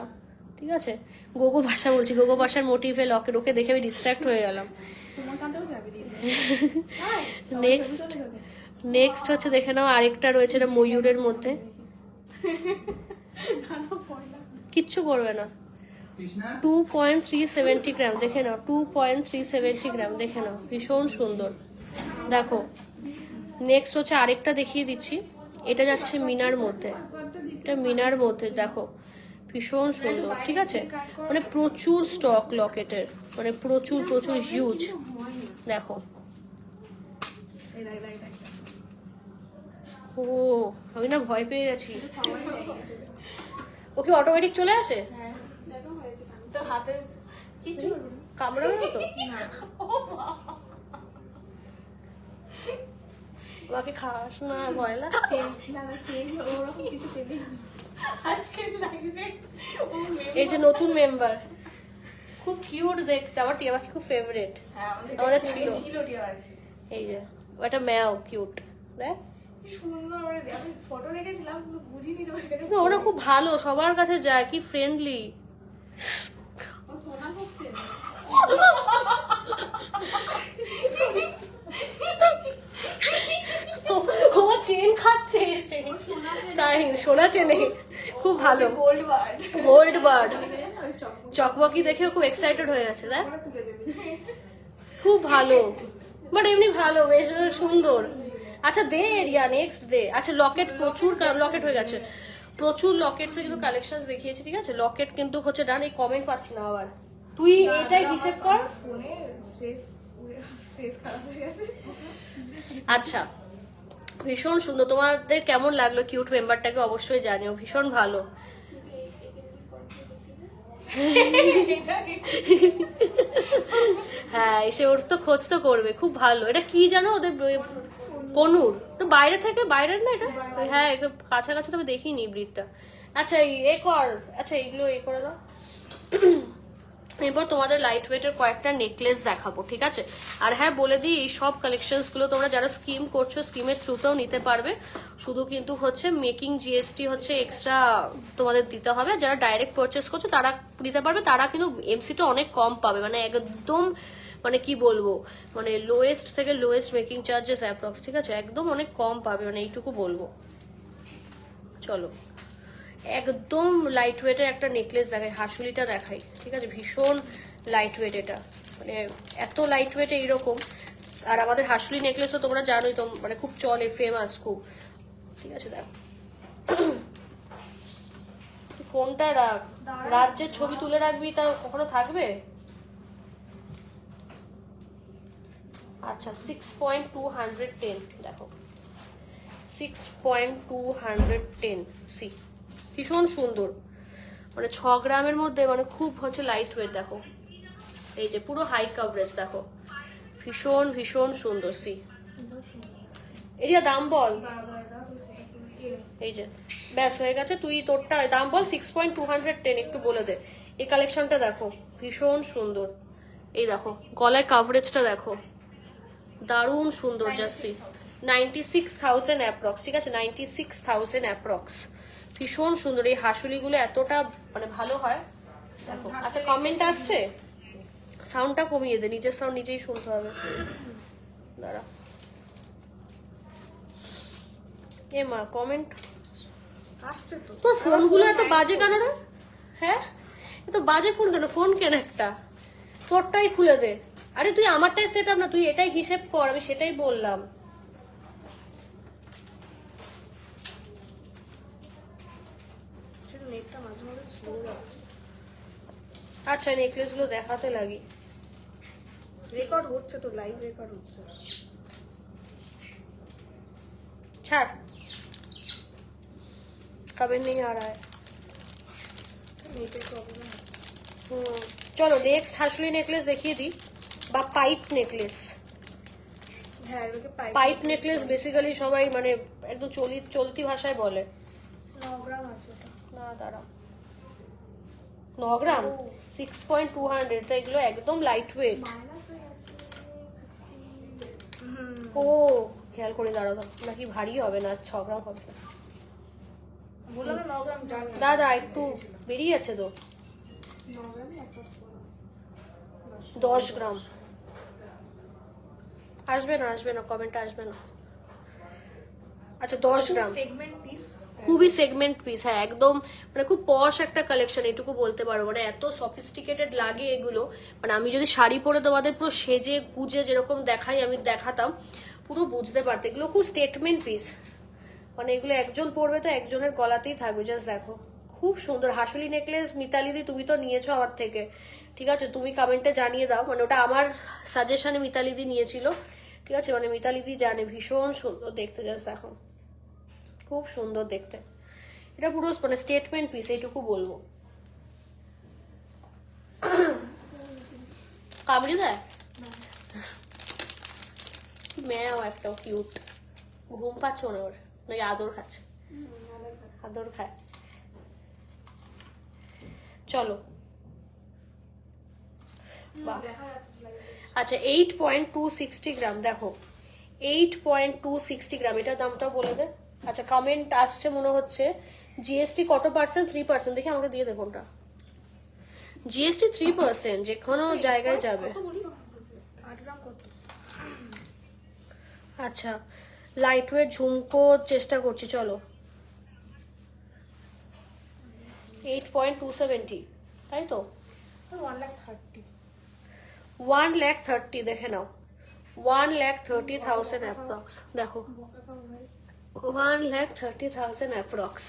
ঠিক আছে। গোগো পাশা বলছি, গোগো পাশার মোটিভে লকেট, ওকে দেখে আমি ডিস্ট্র্যাক্ট হয়ে গেলাম। নেক্সট হচ্ছে দেখে নাও আরেকটা রয়েছে, এটা ময়ূরের মধ্যে, কিচ্ছু করবে না। 2.370 গ্রাম, দেখে নাও 2.370 গ্রাম, দেখে নাও ভীষণ সুন্দর দেখো। নেক্সট হচ্ছে আরেকটা দেখিয়ে দিচ্ছি, এটা যাচ্ছে মিনার মধ্যে, এটা মিনার মধ্যে দেখো ভীষণ সুন্দর, ঠিক আছে। মানে প্রচুর স্টক লকেটের, মানে প্রচুর প্রচুর হিউজ দেখো। ও আমি না ভয় পেয়ে গেছি, ওকে অটোমেটিক চলে আসে, হাতে কিছু কামড়াবে না তো? আমাকে খাস না, ভয় লাগছে। এই যে নতুন মেম্বার, খুব কিউট দেখতে, আমার টিয়া পাখি খুব ফেভারিট, আমাদের ছিল। এই যে ওটা ম্যাও কিউট, দেখ ফটো দেখেছিলাম বুঝিনি। ওরা খুব ভালো, সবার কাছে যায়, কি ফ্রেন্ডলি। তাই শোনা চেনে, খুব ভালো। Gold bird. গোল্ড বার্ড চকমকি দেখে খুব এক্সাইটেড হয়ে গেছে, দেখ খুব ভালো, বাট এমনি ভালো, বেশ সুন্দর। আচ্ছা দে এরিয়া, নেক্সট দে। আচ্ছা লকেট, প্রচুর লকেট হয়ে গেছে, প্রচুর লকেটস এর কিন্তু কালেকশন দেখিয়েছি, ঠিক আছে। লকেট কিন্তু হচ্ছে ডান। এই কমেন্ট পাচ্ছি না আবার, তুই এটাই হিসেব কর। ফোনে স্পেস খারাপ হয়ে গেছে। আচ্ছা ভীষণ সুন্দর, তোমাদের কেমন লাগলো কিউট মেম্বারটাকে অবশ্যই জানিও, ভীষণ ভালো। হ্যাঁ এসে ওর তো খোঁজ তো করবে, খুব ভালো। এটা কি জানো ওদের কনুর তো বাইরে থেকে, বাইরের না এটা, হ্যাঁ একটু কাছাকাছি তবে দেখিনি ব্রিডটা। আচ্ছা এ কর, আচ্ছা এইগুলো এ করে দাও। এরপর তোমাদের লাইট ওয়েটের কয়েকটা নেকলেস দেখাবো, ঠিক আছে। আর হ্যাঁ বলে দিই, এই সব কালেকশনস গুলো তোমরা যারা স্কিম করছো স্কিমের থ্রুতেও নিতে পারবে, শুধু কিন্তু হচ্ছে মেকিং জিএসটি হচ্ছে এক্সট্রা তোমাদের দিতে হবে। যারা ডাইরেক্ট পারচেস করছো তারা নিতে পারবে, তারা কিন্তু এমসিটা অনেক কম পাবে, মানে একদম মানে কি বলবো, মানে লোয়েস্ট থেকে লোয়েস্ট মেকিং চার্জেস অ্যাপ্রক্স, ঠিক আছে, একদম অনেক কম পাবে, মানে এইটুকু বলবো। চলো একদম লাইট ওয়েটের একটা নেকলেস দেখাই, হাসুলিটা দেখাই, ঠিক আছে। ভীষণ লাইট ওয়েট এটা, মানে এত লাইট ওয়েট এইরকম। আর আমাদের হাসুলি নেকলেসও তোমরা জানোই তো, মানে খুব চলে, ফেমাস খুব, ঠিক আছে। দেখো ফোনটা রাখ, রাজ্যের ছবি তুলে রাখবি, তা কখনো থাকবে। আচ্ছা 6.210 দেখো, 6.210 সি, ভীষণ সুন্দর, মানে 6 গ্রামের মধ্যে, মানে খুব হচ্ছে লাইট ওয়েট। দেখো এই যে পুরো হাই কভারেজ, দেখো ভীষণ ভীষণ সুন্দর। সি এরিয়া দাম বল, এই যে ব্যাস হয়ে গেছে, তুই তোরটা দাম বল। 6.210 একটু বলে দে। এই কালেকশনটা দেখো ভীষণ সুন্দর, এই দেখো গলায় কাভারেজটা দেখো, দারুণ সুন্দর। জাস্টি 96,000 অ্যাপ্রক্স, ঠিক আছে, 96,000 অ্যাপ্রক্স, ভীষণ সুন্দর। এই হাসুলিগুলো এতটা মানে ভালো হয় দেখো। আচ্ছা কমেন্ট আসছে, সাউন্ডটা কমিয়ে দে, নিজের সাউন্ড নিজেই শুনতে হবে, দাঁড়া। এ মা কমেন্ট আসছে তো। তোর ফোনগুলো এত বাজে কেন রে? হ্যাঁ এত বাজে ফোন কেন? ফোন কেন একটা, তোরটাই খুলে দে। আরে তুই আমারটাই সেট আপ না, তুই এটাই হিসেব কর, আমি সেটাই বললাম। নেটটা মাঝে মাঝে স্লো যাচ্ছে। আচ্ছা নেকলেস গুলো দেখাতে লাগি, রেকর্ড হচ্ছে তো, লাইভ রেকর্ড হচ্ছে। ছাড়, কবে নেই আর আয়। নেটের প্রবলেম হচ্ছে। চলো নেক্সট হাসুলি নেকলেস দেখিয়ে দিই, বা পাইপ নেকলেস। হ্যাঁ এটাকে পাইপ নেকলেস বেসিক্যালি সবাই মানে একদম চলতি ভাষায় বলে। 9 গ্রাম আছে ওটা। না দাঁড়া, 9 গ্রাম 6.200, তো এগুলো একদম লাইট ওয়েট। মাইনাস হয়ে গেছে 60। ও খেয়াল করে দাঁড়াও, নাকি ভারী হবে না, 6 গ্রাম হবে। বললাম না 9 গ্রাম জানি। দাদা একটু বেরিয়ে যাচ্ছে তো, 9 গ্রামই অ্যাপ্রক্স বলা। 10 গ্রাম আসবে না, আসবে না, কমেন্টে আসবে না। আচ্ছা 10 গ্রাম, সেগমেন্ট পিস। খুবই সেগমেন্ট পিস, হ্যাঁ একদম মানে খুব পশ একটা কালেকশন, এটুকু বলতে পারো। মানে এত সফিস্টিকেটেড লাগে এগুলো, মানে আমি যদি শাড়ি পরে তোমাদের পুরো সেজে গুজে যেরকম দেখাই, আমি দেখাতাম, পুরো বুঝতে পারতে। এগুলো খুব স্টেটমেন্ট পিস, মানে এগুলো একজন পরবে তো একজনের গলাতেই থাকবে। জাস্ট দেখো খুব সুন্দর হাসুলি নেকলেস। মিতালিদি তুমি তো নিয়েছো আমার থেকে, ঠিক আছে, তুমি কমেন্টে জানিয়ে দাও, মানে ওটা আমার সাজেশনে মিতালিদি নিয়েছিল, ঠিক আছে, মানে মিতালিদি জানে। ভীষণ সুন্দর দেখতে, জাস্ট দেখো খুব সুন্দর দেখতে। এটা পুরো মানে স্টেটমেন্ট পিস, এইটুকু বলবো। কামড়ি দেয় ম্যাও একটা কিউট, ঘুম পাচ্ছে মনে ওর, নাকি আদর খাচ্ছে? আদর খায়। চলো আচ্ছা 8.260 গ্রাম দেখো, 8.260 গ্রাম, এটার দামটাও বলে দে। আচ্ছা কমেন্ট আসছে মনে হচ্ছে, জিএসটি কত পার্সেন্ট? 3%, দেখি আমাকে দিয়ে দে কোনটা। জিএসটি 3%, যে কোনো জায়গায় যাবে। 8 গ্রাম কত? আচ্ছা লাইট ওয়েট ঝুমকো চেষ্টা করছি, চলো 8.270, তাই তো? 1,30,000 1,30,000 দেখে নাও, 1,30,000 অ্যাপ্রক্স। দেখো 1,30,000 অ্যাপ্রক্স,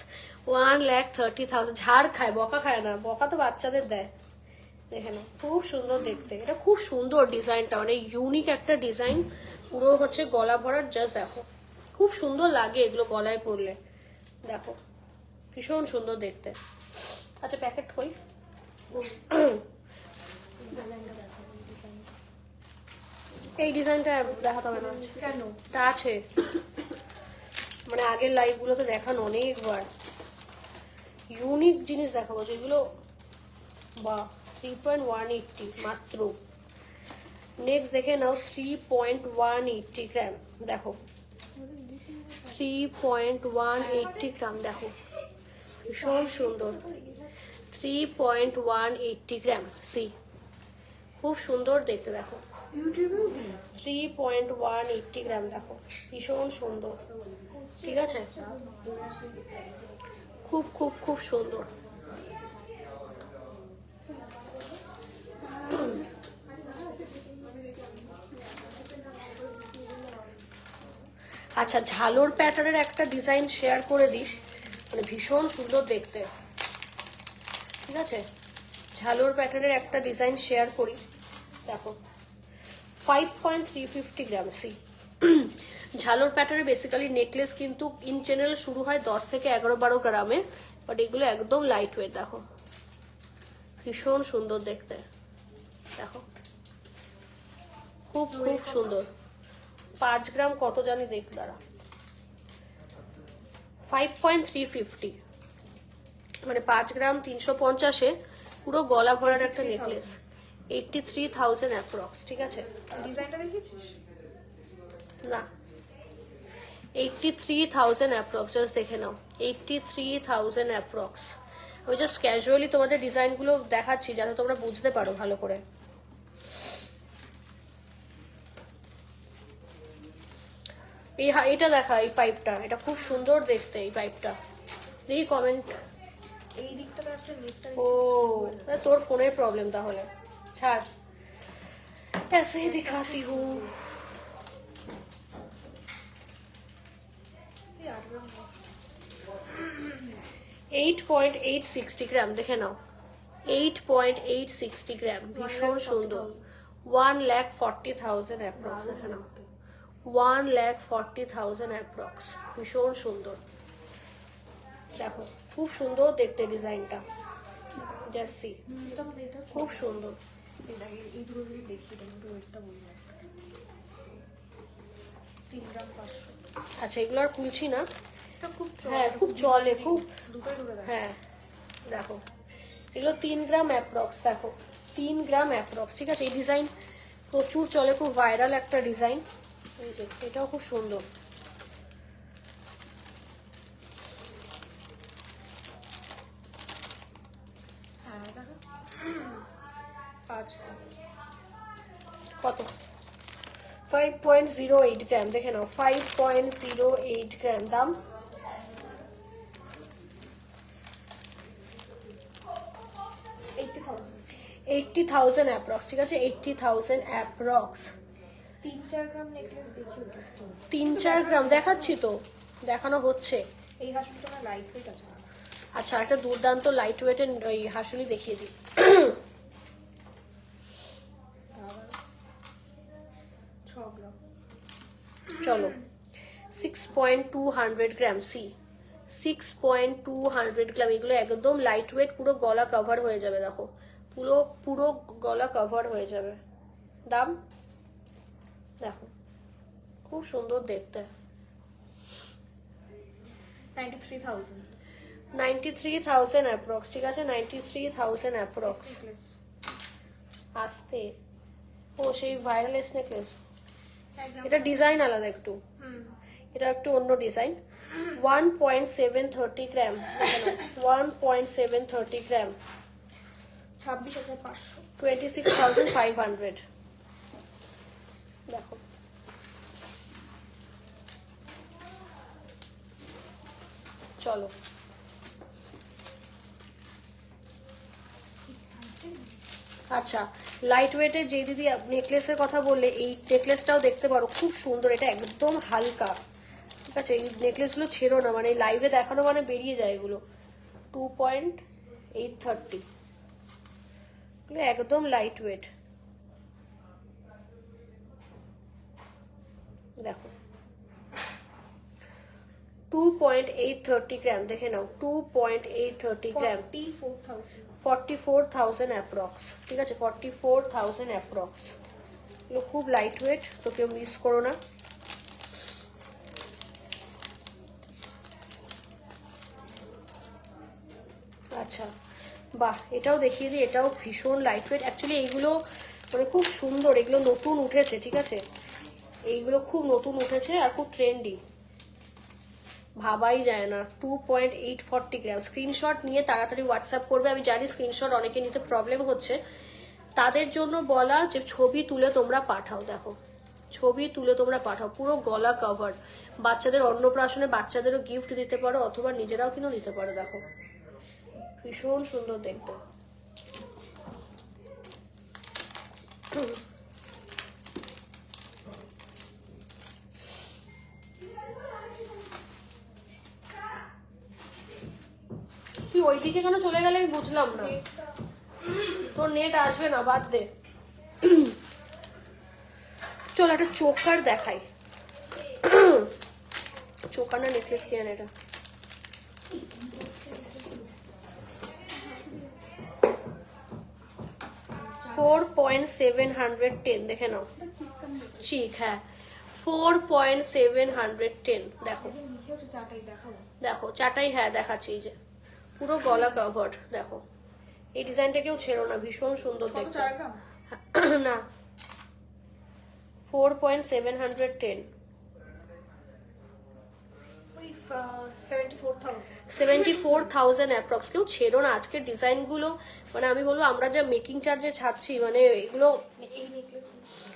1,30,000। ঝাড় খায়, বকা খায় না, বকা তো বাচ্চাদের দেয়। দেখে নাও, খুব সুন্দর দেখতে, এটা খুব সুন্দর ডিজাইনটা, মানে ইউনিক একটা ডিজাইন, পুরো হচ্ছে গলা ভরার। জাস্ট দেখো, খুব সুন্দর লাগে এগুলো গলায় পরলে, দেখো ভীষণ সুন্দর দেখতে। আচ্ছা প্যাকেট কই? এই ডিজাইনটা দেখাতে হবে না, কেন? তা আছে, মানে আগের লাইভ গুলোতে দেখানো অনেকবার। ইউনিক জিনিস দেখাবো যেগুলো, বা 3.180 মাত্র। নেক্সট দেখে নাও 3.180 গ্রাম, দেখো 3.180 গ্রাম, দেখো ভীষণ সুন্দর। 3.180 গ্রাম, সি খুব সুন্দর দেখতে, দেখো 3.180 গ্রাম, দেখো ভীষণ সুন্দর, ঠিক আছে, খুব খুব খুব সুন্দর। আচ্ছা ঝালোর প্যাটার্নের একটা ডিজাইন শেয়ার করে দিস, মানে ভীষণ সুন্দর দেখতে, ঠিক আছে? ঝালোর প্যাটার্নের একটা ডিজাইন শেয়ার করি, দেখো 5.350 গ্রাম, সি ঝালোর প্যাটার্নের বেসিক্যালি নেকলেস কিন্তু ইন জেনারেল শুরু হয় 10 থেকে 11-12 গ্রামে, বাট এগুলো একদম লাইট ওয়েট, দেখো ভীষণ সুন্দর দেখতে, দেখো খুব খুব সুন্দর। 5 গ্রাম কত জানি দেখ দাঁড়া, 5.350, মানে 5 গ্রাম 350-এ পুরো গলা ভরার একটা নেকলেস, 83,000 অ্যাপ্রক্স, ঠিক আছে? ডিজাইনটা দেখেছিস? না, 83,000 অ্যাপ্রক্স, জাস্ট দেখে নাও 83,000 অ্যাপ্রক্স। আমি জাস্ট ক্যাজুয়ালি তোমাদের ডিজাইনগুলো দেখাচ্ছি যাতে তোমরা বুঝতে পারো ভালো করে। এটা দেখা, এই পাইপটা, এটা খুব সুন্দর দেখতে, এই পাইপটা দেখি কমেন্ট। এই দিকটা আসলে নেটটা ও তোর ফোনের প্রবলেম তাহলে, ছাড়, ऐसे ही दिखाती हूँ। 8.860 গ্রাম, দেখে নাও 8.860 গ্রাম, ভীষণ সুন্দর। 1,40,000 অ্যাপ্রক্স, দেখে নাও 1,40,000 অ্যাপ্রক্স, ভীষণ সুন্দর, দেখো খুব সুন্দর দেখতে ডিজাইনটা, জাস্ট সি, খুব সুন্দর। এই দুটো যদি দেখি দুটো ওয়েটটা বলবো 3 গ্রাম 500। আচ্ছা এগুলো আর খুলছি না, এটা খুব হ্যাঁ খুব চলে, খুব, দুটোই দুটো দেখ। হ্যাঁ দেখো এগুলো 3 গ্রাম অ্যাপ্রক্স, দেখো 3 গ্রাম অ্যাপ্রক্স, ঠিক আছে? এই ডিজাইন প্রচুর চলে, খুব ভাইরাল একটা ডিজাইন, এই যে এটাও খুব সুন্দর। হ্যাঁ দেখো 5 কত? 5.08 গ্রাম, দেখে নাও 5.08 গ্রাম, দাম 80,000 অ্যাপ্রক্স, ঠিক আছে? 80,000 অ্যাপ্রক্স। 3-4 গ্রাম নেকলেস দেখি ওটা 3-4 গ্রাম দেখাচ্ছি তো, দেখানো হচ্ছে। এই হাসপাতালে না লাইট ওয়েট আছে। আচ্ছা একটা দুর্দান্ত লাইট ওয়েটের ওই হাসুলি দেখিয়ে দিই। 6 গ্রাম চলো 6.200 গ্রাম, সি 6.200 গ্রাম, এগুলো একদম লাইট ওয়েট, পুরো গলা কভার হয়ে যাবে, দেখো পুরো পুরো গলা কভার হয়ে যাবে। দাম দেখো খুব সুন্দর দেখতে, 93,000 93,000 অ্যাপ্রক্স, ঠিক আছে? 93,000 অ্যাপ্রক্স। নেকলেস আসতে ও সেই ভাইরাল নেকলেস, এটা ডিজাইন আলাদা একটু, এটা একটু অন্য ডিজাইন। 1.730 গ্রাম, 1.730 গ্রাম, 26,500 26,500, দেখো চলো আচ্ছা, লাইট ওয়েটের যে দিদি নেকলেসের কথা বললে, এই নেকলেসটাও দেখতে পারো, খুব সুন্দর, এটা একদম হালকা, ঠিক আছে। এই নেকলেসগুলো ছেড়ো না, মানে লাইভে দেখানো মানে বেরিয়ে যায় এগুলো। 2.830, একদম লাইট ওয়েট, দেখো 2.830 গ্রাম, দেখে নাও 2.830 গ্রাম, 44,000 অ্যাপ্রক্স, ঠিক আছে, 44,000 অ্যাপ্রক্স। এগুলো খুব লাইট ওয়েট, তো কেউ মিস করো না। আচ্ছা, বাহ, এটাও দেখিয়ে দিই, এটাও ভীষণ লাইট ওয়েট। অ্যাকচুয়ালি এইগুলো মানে খুব সুন্দর, এগুলো নতুন উঠেছে, ঠিক আছে, এইগুলো খুব নতুন উঠেছে আর খুব ট্রেন্ডি, ভাবাই যায় না। 2.840 গ্রাম। স্ক্রিনশট নিয়ে তাড়াতাড়ি হোয়াটসঅ্যাপ করবে। আমি জানি স্ক্রিনশট অনেকে নিতে প্রবলেম হচ্ছে, তাদের জন্য বলা যে ছবি তুলে তোমরা পাঠাও। দেখো, ছবি তুলে তোমরা পাঠাও, পুরো গলা কভার। বাচ্চাদের অন্নপ্রাশনে বাচ্চাদেরও গিফট দিতে পারো, অথবা নিজেরাও কিনেও নিতে পারো। দেখো, ভীষণ সুন্দর দেখতে। তুই ওইদিকে কেন চলে গেলে আমি বুঝলাম না। তোর নেট আসবে না, বাদ দে। চল একটা চোকার দেখাই। চোকার না নেকলেস কি এটা? $4.710, দেখে নাও, চিক, হ্যাঁ 4.710। দেখো দেখো চাটাই, হ্যাঁ দেখাচ্ছি, এই যে পুরো গলা কভার। দেখো, এই ডিজাইনটা কেউ ছেড়ো না, ভীষণ সুন্দর দেখতে। না, 4.710, 74,000 অ্যাপ্রক্স। কেউ ছেড়ো না আজকের ডিজাইনগুলো, মানে আমি বলবো আমরা যা মেকিং চার্জে ছাড়ছি, মানে এগুলো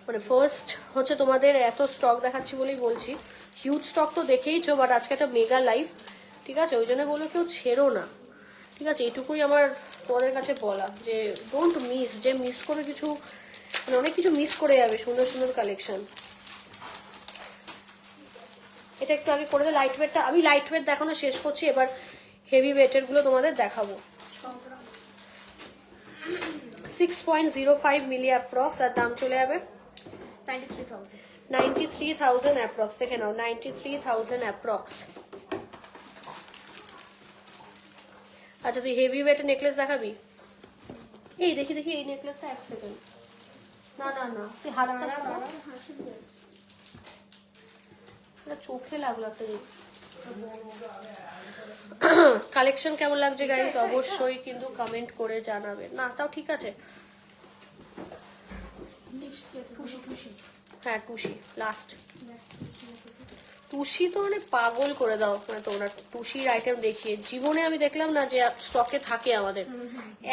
মানে ফার্স্ট হচ্ছে তোমাদের এত স্টক দেখাচ্ছি বলেই বলছি। হিউজ স্টক তো দেখেইছো, বাট আজকে একটা মেগা লাইভ, ঠিক আছে, ওই জন্য বলবো কেউ ছেড়ো না, ঠিক আছে। এইটুকুই আমার তোমাদের কাছে বলা, যে ডোন্ট মিস, যে মিস করে কিছু, মানে অনেক কিছু মিস করে যাবে, সুন্দর সুন্দর কালেকশন। এটা একটু আগে করে দে লাইট ওয়েটটা। আমি লাইট ওয়েট দেখানো শেষ করছি, এবার হেভি ওয়েটের গুলো তোমাদের দেখাবো। 6.05 মিলি অ্যাপ্রক্স, আর দাম চলে যাবে 93,000 অ্যাপ্রক্স। দেখে নাও, 93,000 অ্যাপ্রক্স। আচ্ছা, তুই হেভি ওয়েটের নেকলেস দেখাবি? এই দেখি দেখি, এই নেকলেসটা, এক সেকেন্ড, না না না, তুই হাতটা চোখে লাগলো একটা জিনিস। কালেকশন কেমন লাগছে গাইস অবশ্যই কিন্তু কমেন্ট করে জানাবে। না তাও ঠিক আছে, হ্যাঁ টুসি লাস্ট। টুসি তো মানে পাগল করে দাও, মানে তোমরা টুসির আইটেম দেখিয়ে, জীবনে আমি দেখলাম না যে স্টকে থাকে আমাদের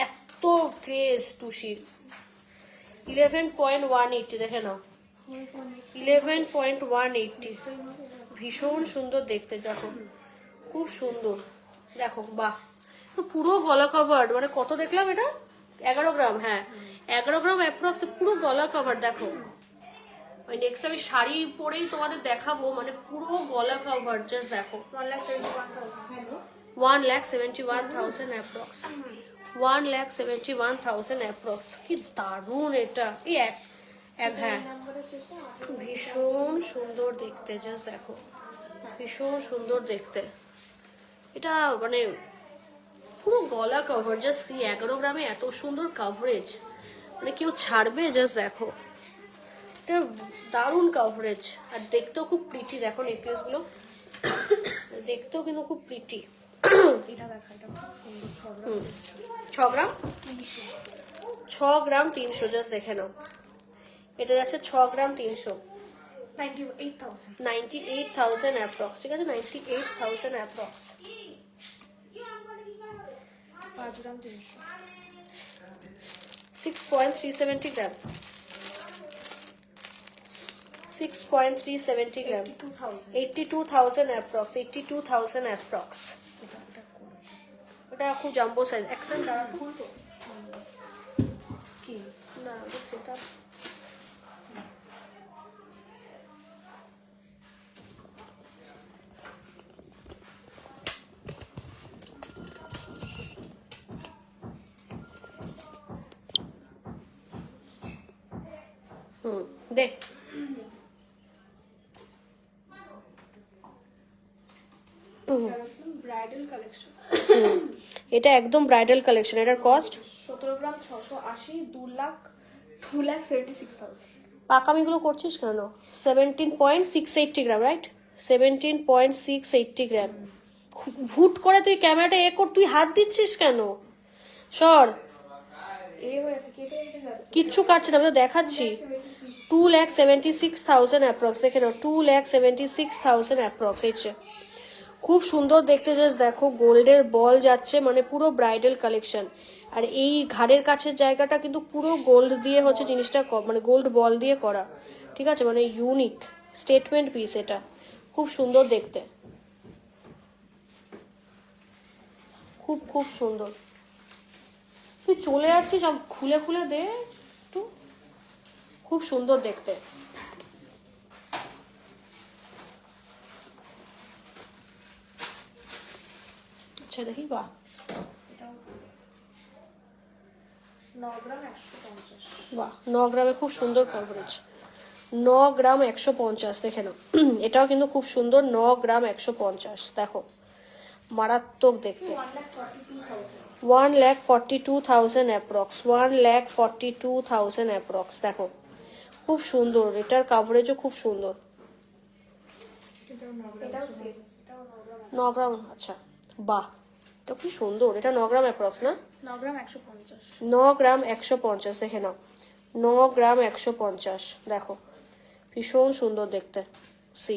এত ক্রেজ টুসির। 11.180, দেখে নাও, 11.180, ভীষণ সুন্দর দেখতে। দেখো, খুব সুন্দর, দেখো, বাহ, পুরো গলা কভার। মানে কত দেখলাম এটা, 11 গ্রাম, হ্যাঁ 11 গ্রাম অ্যাপ্রক্স, পুরো গলা কভার। দেখো, নেক্সট আমি শাড়ি পরেই তোমাদের দেখাবো, মানে পুরো গলা কভার। জাস্ট দেখো, 1,71,000 অ্যাপ্রক্স, 1,71,000 অ্যাপ্রক্স। কি দারুণ এটা, এই এক হ্যাঁ, ভীষণ সুন্দর দেখতে। জাস্ট দেখো, ভীষণ সুন্দর দেখতে এটা, মানে পুরো গলা কভার। জাস্ট 11 গ্রামে এত সুন্দর কভারেজ, মানে কেউ ছাড়বে? জাস্ট দেখো, এটা দারুণ কভারেজ, আর দেখতেও খুব প্রিটি। দেখো নেকলেস গুলো দেখতেও কিন্তু খুব প্রিটি। 6 গ্রাম 6 গ্রাম 300, জাস্ট দেখে নাও, এটা যাচ্ছে 6 গ্রাম 300, 98,000 অ্যাপ্রক্স, ঠিক আছে, 98,000 অ্যাপ্রক্স। 6.370 গ্রাম, 6.370 গ্রাম, 82,000 অ্যাপ্রক্স, 82,000 অ্যাপ্রক্স। ওটা খুব জাম্বো সাইজ। অ্যাকশন দাঁড়া, খুলতো কি এটা দে। ব্রাইডাল কালেকশন, এটা একদম ব্রাইডাল কালেকশন। এটার কস্ট 17 গ্রাম 680, 2,76,000। পাকামিগুলো করছিস কেন? 17.680 গ্রাম, রাইট? 17.680 গ্রাম। ভুট করে তুই ক্যামেরাটা কর, তুই হাত দিচ্ছিস কেন? সর। এই হয়ে আছে, কেটে কেটে যাচ্ছে। কিচ্ছু কাটছে না, আমি তো দেখাচ্ছি। 2,76,000 অ্যাপ্রক্স, দেখে নাও। 2,76,000 অ্যাপ্রক্স। এইছে খুব সুন্দর দেখতে, জাস্ট দেখো গোল্ডের বল যাচ্ছে, মানে পুরো ব্রাইডাল কালেকশন। আর এই ঘাড়ের কাছের জায়গাটা কিন্তু পুরো গোল্ড দিয়ে হচ্ছে জিনিসটা, মানে গোল্ড বল দিয়ে করা, ঠিক আছে? মানে ইউনিক স্টেটমেন্ট পিস এটা, খুব সুন্দর দেখতে, খুব খুব সুন্দর। তুই চলে যাচ্ছিস, খুলে খুলে দে একটু, খুব সুন্দর দেখতে। আচ্ছা দেখি, বাহ, 9 গ্রাম 150। বাহ, 9 গ্রামে খুব সুন্দর কভারেজ। 9 গ্রাম 150, দেখে নাও। এটাও কিন্তু খুব সুন্দর, 9 গ্রাম 150। দেখো মারাত্মক দেখতে। 1,42,000 অ্যাপ্রক্স, 1,42,000 অ্যাপ্রক্স। দেখো খুব সুন্দর, এটার কাভারেজও খুব সুন্দর। এটাও সেম, এটাও 9 গ্রাম। 9 গ্রাম, আচ্ছা বাহ, এটা কি সুন্দর। এটা 9 গ্রাম অ্যাপ্রক্স না? 9 গ্রাম 150। 9 গ্রাম 150, দেখে নাও। 9 গ্রাম 150, দেখো ভীষণ সুন্দর দেখতে। সি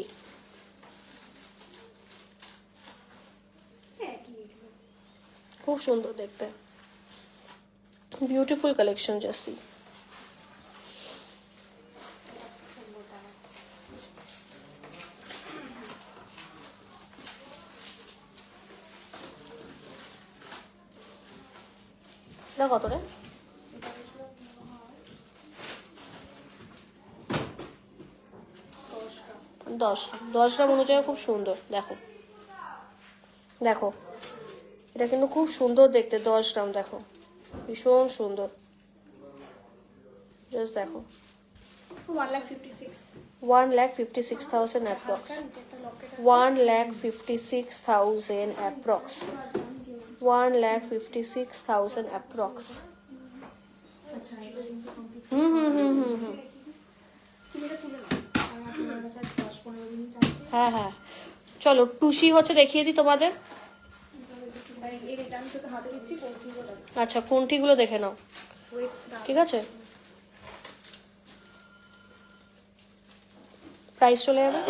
খুব সুন্দর দেখতে, বিউটিফুল কালেকশন। Just see. এটা কত রে? 10 গ্রাম অনুযায়ী খুব সুন্দর। দেখো দেখো, এটা কিন্তু খুব সুন্দর দেখতে। 10 গ্রাম, দেখো ভীষণ সুন্দর। জাস্ট দেখো, 1,56,000। 1,56,000 অ্যাপ্রক্স, 1,56,000 অ্যাপ্রক্স, 1,56,000 অ্যাপ্রক্স। হুম হুম হুম হুম হুম, হ্যাঁ হ্যাঁ। চলো টুসি হচ্ছে দেখিয়ে দিই তোমাদের। আচ্ছা কোনটিগুলো দেখে নাও, ঠিক আছে? প্রাইস চলে যাবে।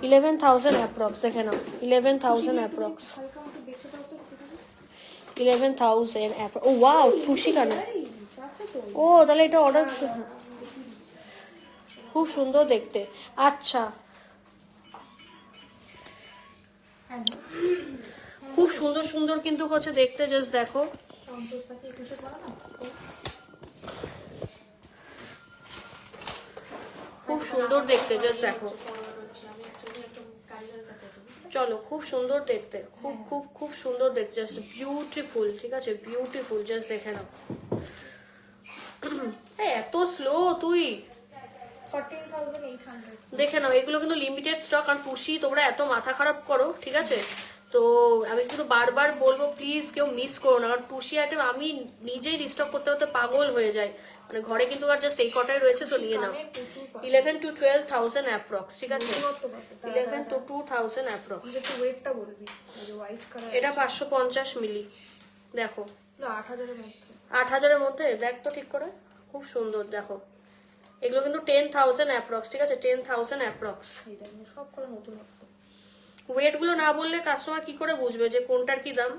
11,000 অ্যাপ্রক্স, দেখে নাও। 11,000 অ্যাপ্রক্স, 11,000 অ্যাপ্রক্স। ও ওয়াও, টুসি কেন? ও তাহলে এটা অর্ডার, খুব সুন্দর দেখতে। আচ্ছা খুব সুন্দর সুন্দর কিন্তু হচ্ছে দেখতে, জাস্ট দেখো। খুব সুন্দর দেখতে, জাস্ট দেখো। চলো খুব সুন্দর দেখতে, খুব খুব খুব সুন্দর দেখতে, জাস্ট বিউটিফুল, ঠিক আছে? বিউটিফুল, জাস্ট দেখে নাও। এত স্লো তুই, 14,800। দেখে নাও। এগুলো কিন্তু লিমিটেড স্টক। আর টুসি তোমরা এত মাথা খারাপ করো, ঠিক আছে? তো আমি কিন্তু বারবার বলবো প্লিজ কেউ মিস করো না, কারণ টুসি আইটেম আমি নিজেই রিস্টক করতে করতে পাগল হয়ে যায়। মানে ঘরে কিন্তু আর জাস্ট এই কটাই রয়েছে, তো নিয়ে নাও। 11 to 12,000 অ্যাপ্রক্স, ঠিক আছে? 11 to 2,000 অ্যাপ্রক্স। ওয়েটটা বলবি, হোয়াইট কালার। এটা 550 মিলি, দেখো। 8,000-এর মধ্যে। 8,000-এর মধ্যে, দেখ তো ঠিক করে, খুব সুন্দর দেখো। এগুলো কিন্তু 10,000 অ্যাপ্রক্স, ঠিক আছে? 10,000 অ্যাপ্রক্স। সব করে নতুন। ওয়েট গুলো না বললে কাস্টমার কি করে বুঝবে যে কোনটার কি দাম?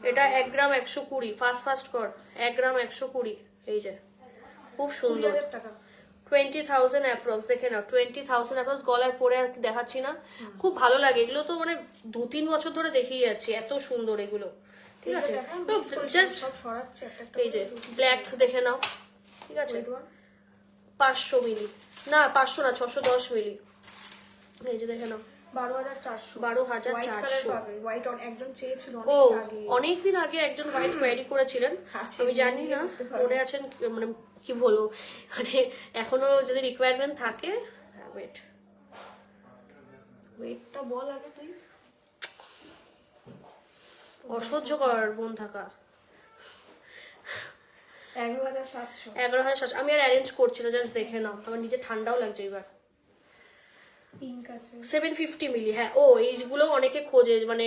এটা 1 গ্রাম 120, ফাস্ট ফাস্ট কর। 1 গ্রাম 120, এই যে খুব সুন্দর। 20,000 অ্যাপ্রক্স, দেখে নাও 20,000 অ্যাপ্রক্স। গলায় পরে আর দেখাচ্ছি না, খুব ভালো লাগে এগুলো, তো মানে 2-3 বছর ধরে দেখিয়ে যাচ্ছি, এত সুন্দর এগুলো। ঠিক আছে, জাস্ট সব সরাচ্ছে একটা একটা এই যে ব্ল্যাক দেখে নাও, ঠিক আছে 500 মিলি, না 500 না 610 মিলি, এই যে দেখে নাও 12,400 12,400। হোয়াইট একজন চেয়েছিল ও অনেক আগে। অনেকদিন আগে একজন হোয়াইট কোয়ারি করেছিলেন, আছে, আমি জানি না মনে আছেন মানে কি বলবো, মানে এখনো যদি রিকোয়ারমেন্ট থাকে। ওয়েট, ওয়েটটা বল আগে তুই। অসহ্যকর বোন থাকা। 11,700 11,700 আমি আর অ্যারেঞ্জ করছি না, জাস্ট দেখে নাও, আমার নিজে ঠান্ডাও লাগছে এবার। পিঙ্ক আছে 750 মিলি, হ্যাঁ ও এইগুলো অনেকে খোঁজে, মানে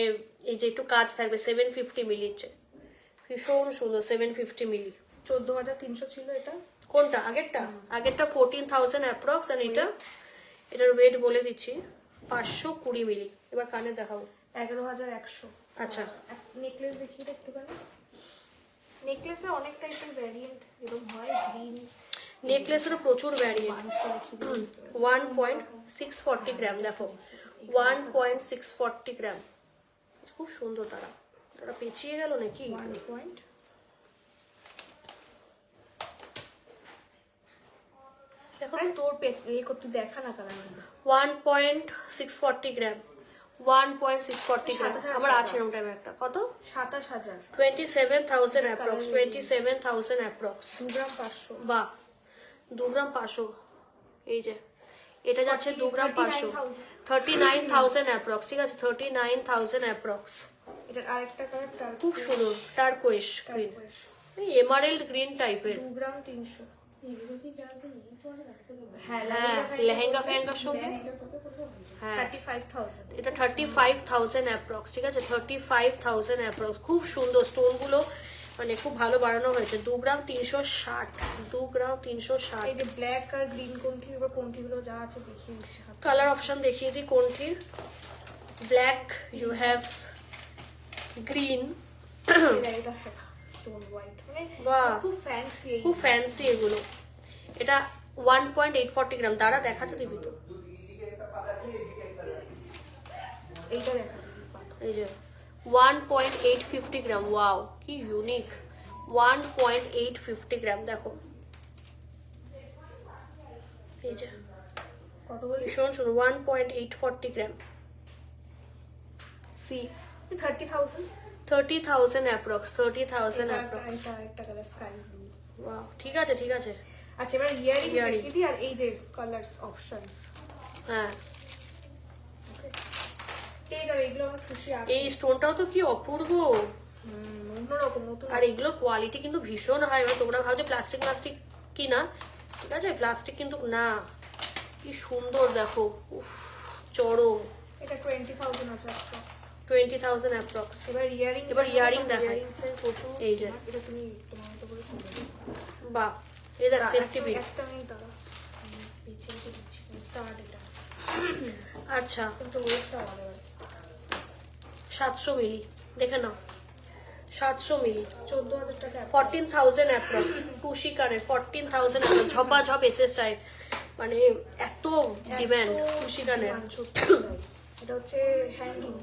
এই যে একটু কাজ থাকবে 750 মিলির, ভীষণ সুন্দর 750 মিলি। 14,300 ছিল এটা। কোনটা? আগেরটা? আগেরটা 14,000 অ্যাপ্রক্স, আর এটার ওয়েট বলে দিচ্ছি 520 মিলি। এবার কানে দেখাবো। 11,100। আচ্ছা, নেকলেস দেখিয়ে দে একটুখানি। নেকলেসে অনেক টাইপের ভ্যারিয়েন্ট এরকম হয়, গ্রিন নেকলেসেরও প্রচুর ভ্যারিয়েন্ট। পাঁচটা দেখিয়ে দিই। 1.640 গ্রাম, দেখো 1.640 গ্রাম, খুব সুন্দর। তারা তারা পেঁচিয়ে গেল নাকি? 1 পয়েন্ট দেখো তোর তুই দেখা না কালার 1.640 গ্রাম, 1.640 গ্রাম। আমার আছে এরকম টাইপের একটা, কত? 27,000। 27,000 অ্যাপ্রক্স, 27,000 অ্যাপ্রক্স। 2 গ্রাম 500। বাহ, 2 গ্রাম 500। এই যে এটা যাচ্ছে 2 গ্রাম 500, 39,000 অ্যাপ্রক্স, ঠিক আছে 39,000 অ্যাপ্রক্স। এটার আরেকটা কালার খুব সুন্দর, টার্কোয়েশ গ্রিন, এমারেল্ড গ্রিন টাইপের। 2 গ্রাম 300। হ্যাঁ হ্যাঁ, লেহেঙ্গা ফেহেঙ্গার সঙ্গে। হ্যাঁ 35,000। এটা 35,000 অ্যাপ্রক্স, ঠিক আছে 35,000 অ্যাপ্রক্স। খুব সুন্দর স্টোনগুলো, মানে খুব ভালো বানানো হয়েছে। 2 গ্রাম 360, 2 গ্রাম 360। এই যে ব্ল্যাক আর গ্রিন কোনটি, এবার কোনটিগুলো যা আছে দেখিয়ে দিচ্ছি। কালার অপশন দেখিয়ে দিই কোনটির। ব্ল্যাক, ইউ হ্যাভ গ্রিন, এটা স্টোন হোয়াইট, মানে বাহ খুব ফ্যান্সি। খুব ফ্যান্সি এগুলো। এটা 1.840 গ্রাম, দাঁড়া দেখাতে দিবি তো। এইটা দেখা এই যে 1.850 গ্রাম, ওয়াও কি ইউনিক। 1.850 গ্রাম, দেখো এই যে কত বলি? ভীষণ সুন্দর। 1.840 গ্রাম। সি 30,000। 30,000 approx, 30,000 approx. এটা একটা কালার স্কাই ব্লু। ওয়াও, ঠিক আছে ঠিক আছে। আচ্ছা, এবার ইয়ারিং Earring। দেখিয়ে দিই, আর এই যে কালারস অপশনস। হ্যাঁ, এইগুলো আমার খুশি আছে। এই স্টোনটাও তো কি অপূর্ব, অন্যরকম নতুন। আর এগুলোর কোয়ালিটি কিন্তু ভীষণ হাই। এবার তোমরা ভাবছো প্লাস্টিক প্লাস্টিক কি না, ঠিক আছে প্লাস্টিক কিন্তু না, কি সুন্দর দেখো, উফ চরম। এটা 20,000 আছে অ্যাপ্রক্স। 20,000 অ্যাপ্রক্স। এবার ইয়ারিং, এবার earring দেখাই। ইয়ারিংসের প্রচুর। এই যে এটা তুমি তোমার মতো করে খুলে দাও। বাহ, এই দেখ সেফটি পিন। একটা নেই দাদা, আমি পিছিয়ে দিচ্ছি। স্টার্ট এটা। আচ্ছা, কিন্তু ওয়েটটা আলাদা। 700 মিলি, দেখে নাও 700 মিলি, 14,000 টাকা। 14,000 অ্যাপ্রক্স। কুশি কানের 14,000 অ্যাপ্রক্স, ঝপা ঝপ এসএস চাই, মানে এত ডিমান্ড কুশি কানের। এটা হচ্ছে হ্যাঙ্গিং।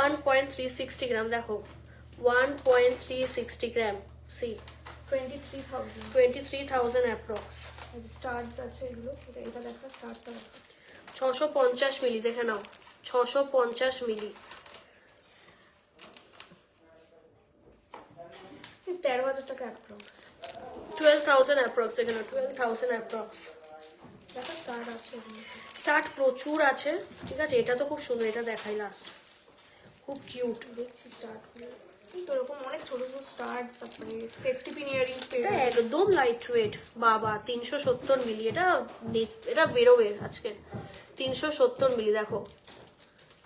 1.360 গ্রাম, দেখো 1.360 গ্রাম। সি 23,000। 23,000 অ্যাপ্রক্স। স্টার্স আছে এগুলো। এটা দেখা, স্টারটা দেখা। 650 মিলি, দেখে নাও 650 মিলি। 13,000 টাকা অ্যাপ্রক্স। 12,000 অ্যাপ্রক্স, দেখে নাও 12,000 অ্যাপ্রক্স। দেখা স্টার্ট আছে এখানে। স্টার্ট প্রচুর আছে, ঠিক আছে এটা তো খুব সুন্দর, এটা দেখাই লাস্ট, খুব কিউট। দেখছি স্টার্ট তো এরকম অনেক ছোট ছোট স্টার্ট, তারপরে সেফটি পিন ইয়ারিংস পেয়ে এটা একদম লাইট ওয়েট, বাবা 370 মিলি। এটা বেরোবে আজকে। 370 মিলি, দেখো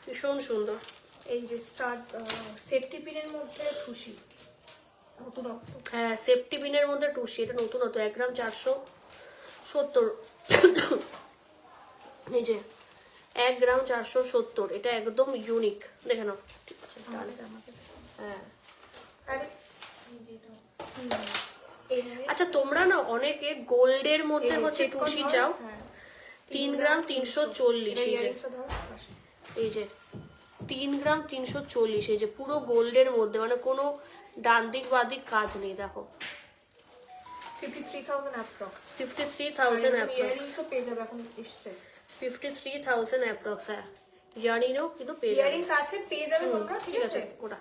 ভীষণ সুন্দর। এই যে স্টার্ট সেফটি পিনের মধ্যে খুশি নতুনত্ব। হ্যাঁ, সেফটি পিনের মধ্যে টুসি, এটা নতুনত 1 গ্রাম 470। এই যে 1 গ্রাম 470, এটা একদম ইউনিক, দেখে নাও, ঠিক আছে তাহলে। হ্যাঁ আরে আচ্ছা তোমরা না অনেকে গোল্ডের মধ্যে হচ্ছে টুসি চাও, 3 গ্রাম 340, এই যে 3 গ্রাম 340, এই যে পুরো গোল্ডের মধ্যে, মানে কোনো ডান দিক বাদিক কাজ নেই। দেখো 53,000 অ্যাপ্রক্স, 53,000 ইয়ারিংসও পেয়ে যাবে, এখন এসছে 53,000 অ্যাপ্রক্স। হ্যাঁ ইয়ারিংও কিন্তু পেয়ে যাবে, ইয়ারিংস আছে, পেয়ে যাবে তোমরা, ঠিক আছে ওটা।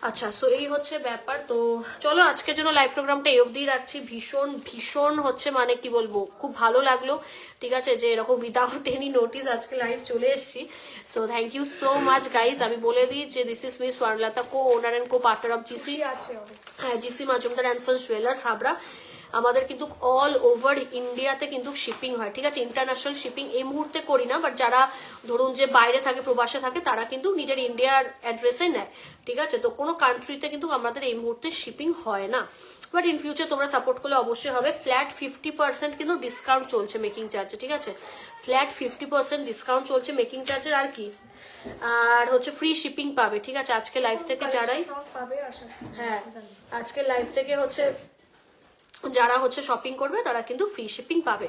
আচ্ছা সো এই হচ্ছে ব্যাপার। তো চলো আজকের জন্য লাইভ প্রোগ্রামটা এই অবধি রাখছি। ভীষণ ভীষণ হচ্ছে মানে কি বলবো, খুব ভালো লাগলো, ঠিক আছে, যে এরকম উইদাউট এনি নোটিস আজকে লাইভ চলে এসেছি। So thank you so much guys. আমি বলে দিই যে this is miss Swarnalata, co owner and co partner of GC, হ্যাঁ GC Majumdar and sons jewellers Habra. আমাদের কিন্তু অল ওভার ইন্ডিয়াতে কিন্তু শিপিং হয়, ঠিক আছে, ইন্টারন্যাশনাল শিপিং এই মুহূর্তে করি না, বাট যারা ধরুন যে বাইরে থাকে, প্রবাসে থাকে, তারা কিন্তু নিজের ইন্ডিয়ার অ্যাড্রেসে নেয়, ঠিক আছে। তো কোনো কান্ট্রিতে কিন্তু আমাদের এই মুহূর্তে শিপিং হয় না, বাট ইন ফিউচার তোমরা সাপোর্ট করলে অবশ্যই হবে। ফ্ল্যাট 50% কিন্তু ডিসকাউন্ট চলছে মেকিং চার্জে, ঠিক আছে, ফ্ল্যাট 50% ডিসকাউন্ট চলছে মেকিং চার্জের। আর কি, আর হচ্ছে ফ্রি শিপিং পাবে, ঠিক আছে, আজকে লাইভ থেকে যারাই, হ্যাঁ আজকে লাইভ থেকে হচ্ছে যারা হচ্ছে শপিং করবে তারা কিন্তু ফ্রি শিপিং পাবে।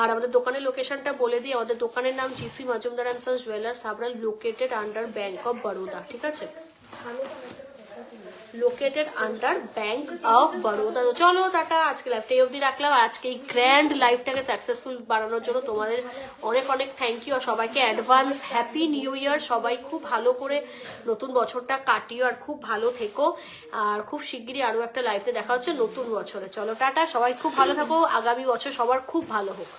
আর আমাদের দোকানের লোকেশনটা বলে দিই, আমাদের দোকানের নাম GC Majumdar and sons jewellers Habra, located under bank of Baroda, ঠিক আছে, located under bank of Baroda. তো চলো টাটা, আজকে লাইভটা এই অবধি রাখলাম। আর আজকে এই গ্র্যান্ড লাইভটাকে সাকসেসফুল বানানোর জন্য তোমাদের অনেক অনেক থ্যাংক ইউ, আর সবাইকে অ্যাডভান্স হ্যাপি নিউ ইয়ার। সবাই খুব ভালো করে নতুন বছরটা কাটিও, আর খুব ভালো থেকো, আর খুব শিগগিরই আরো একটা লাইভে দেখা হচ্ছে নতুন বছরে। চলো টাটা, সবাই খুব ভালো থাকো, আগামী বছর সবার খুব ভালো হোক।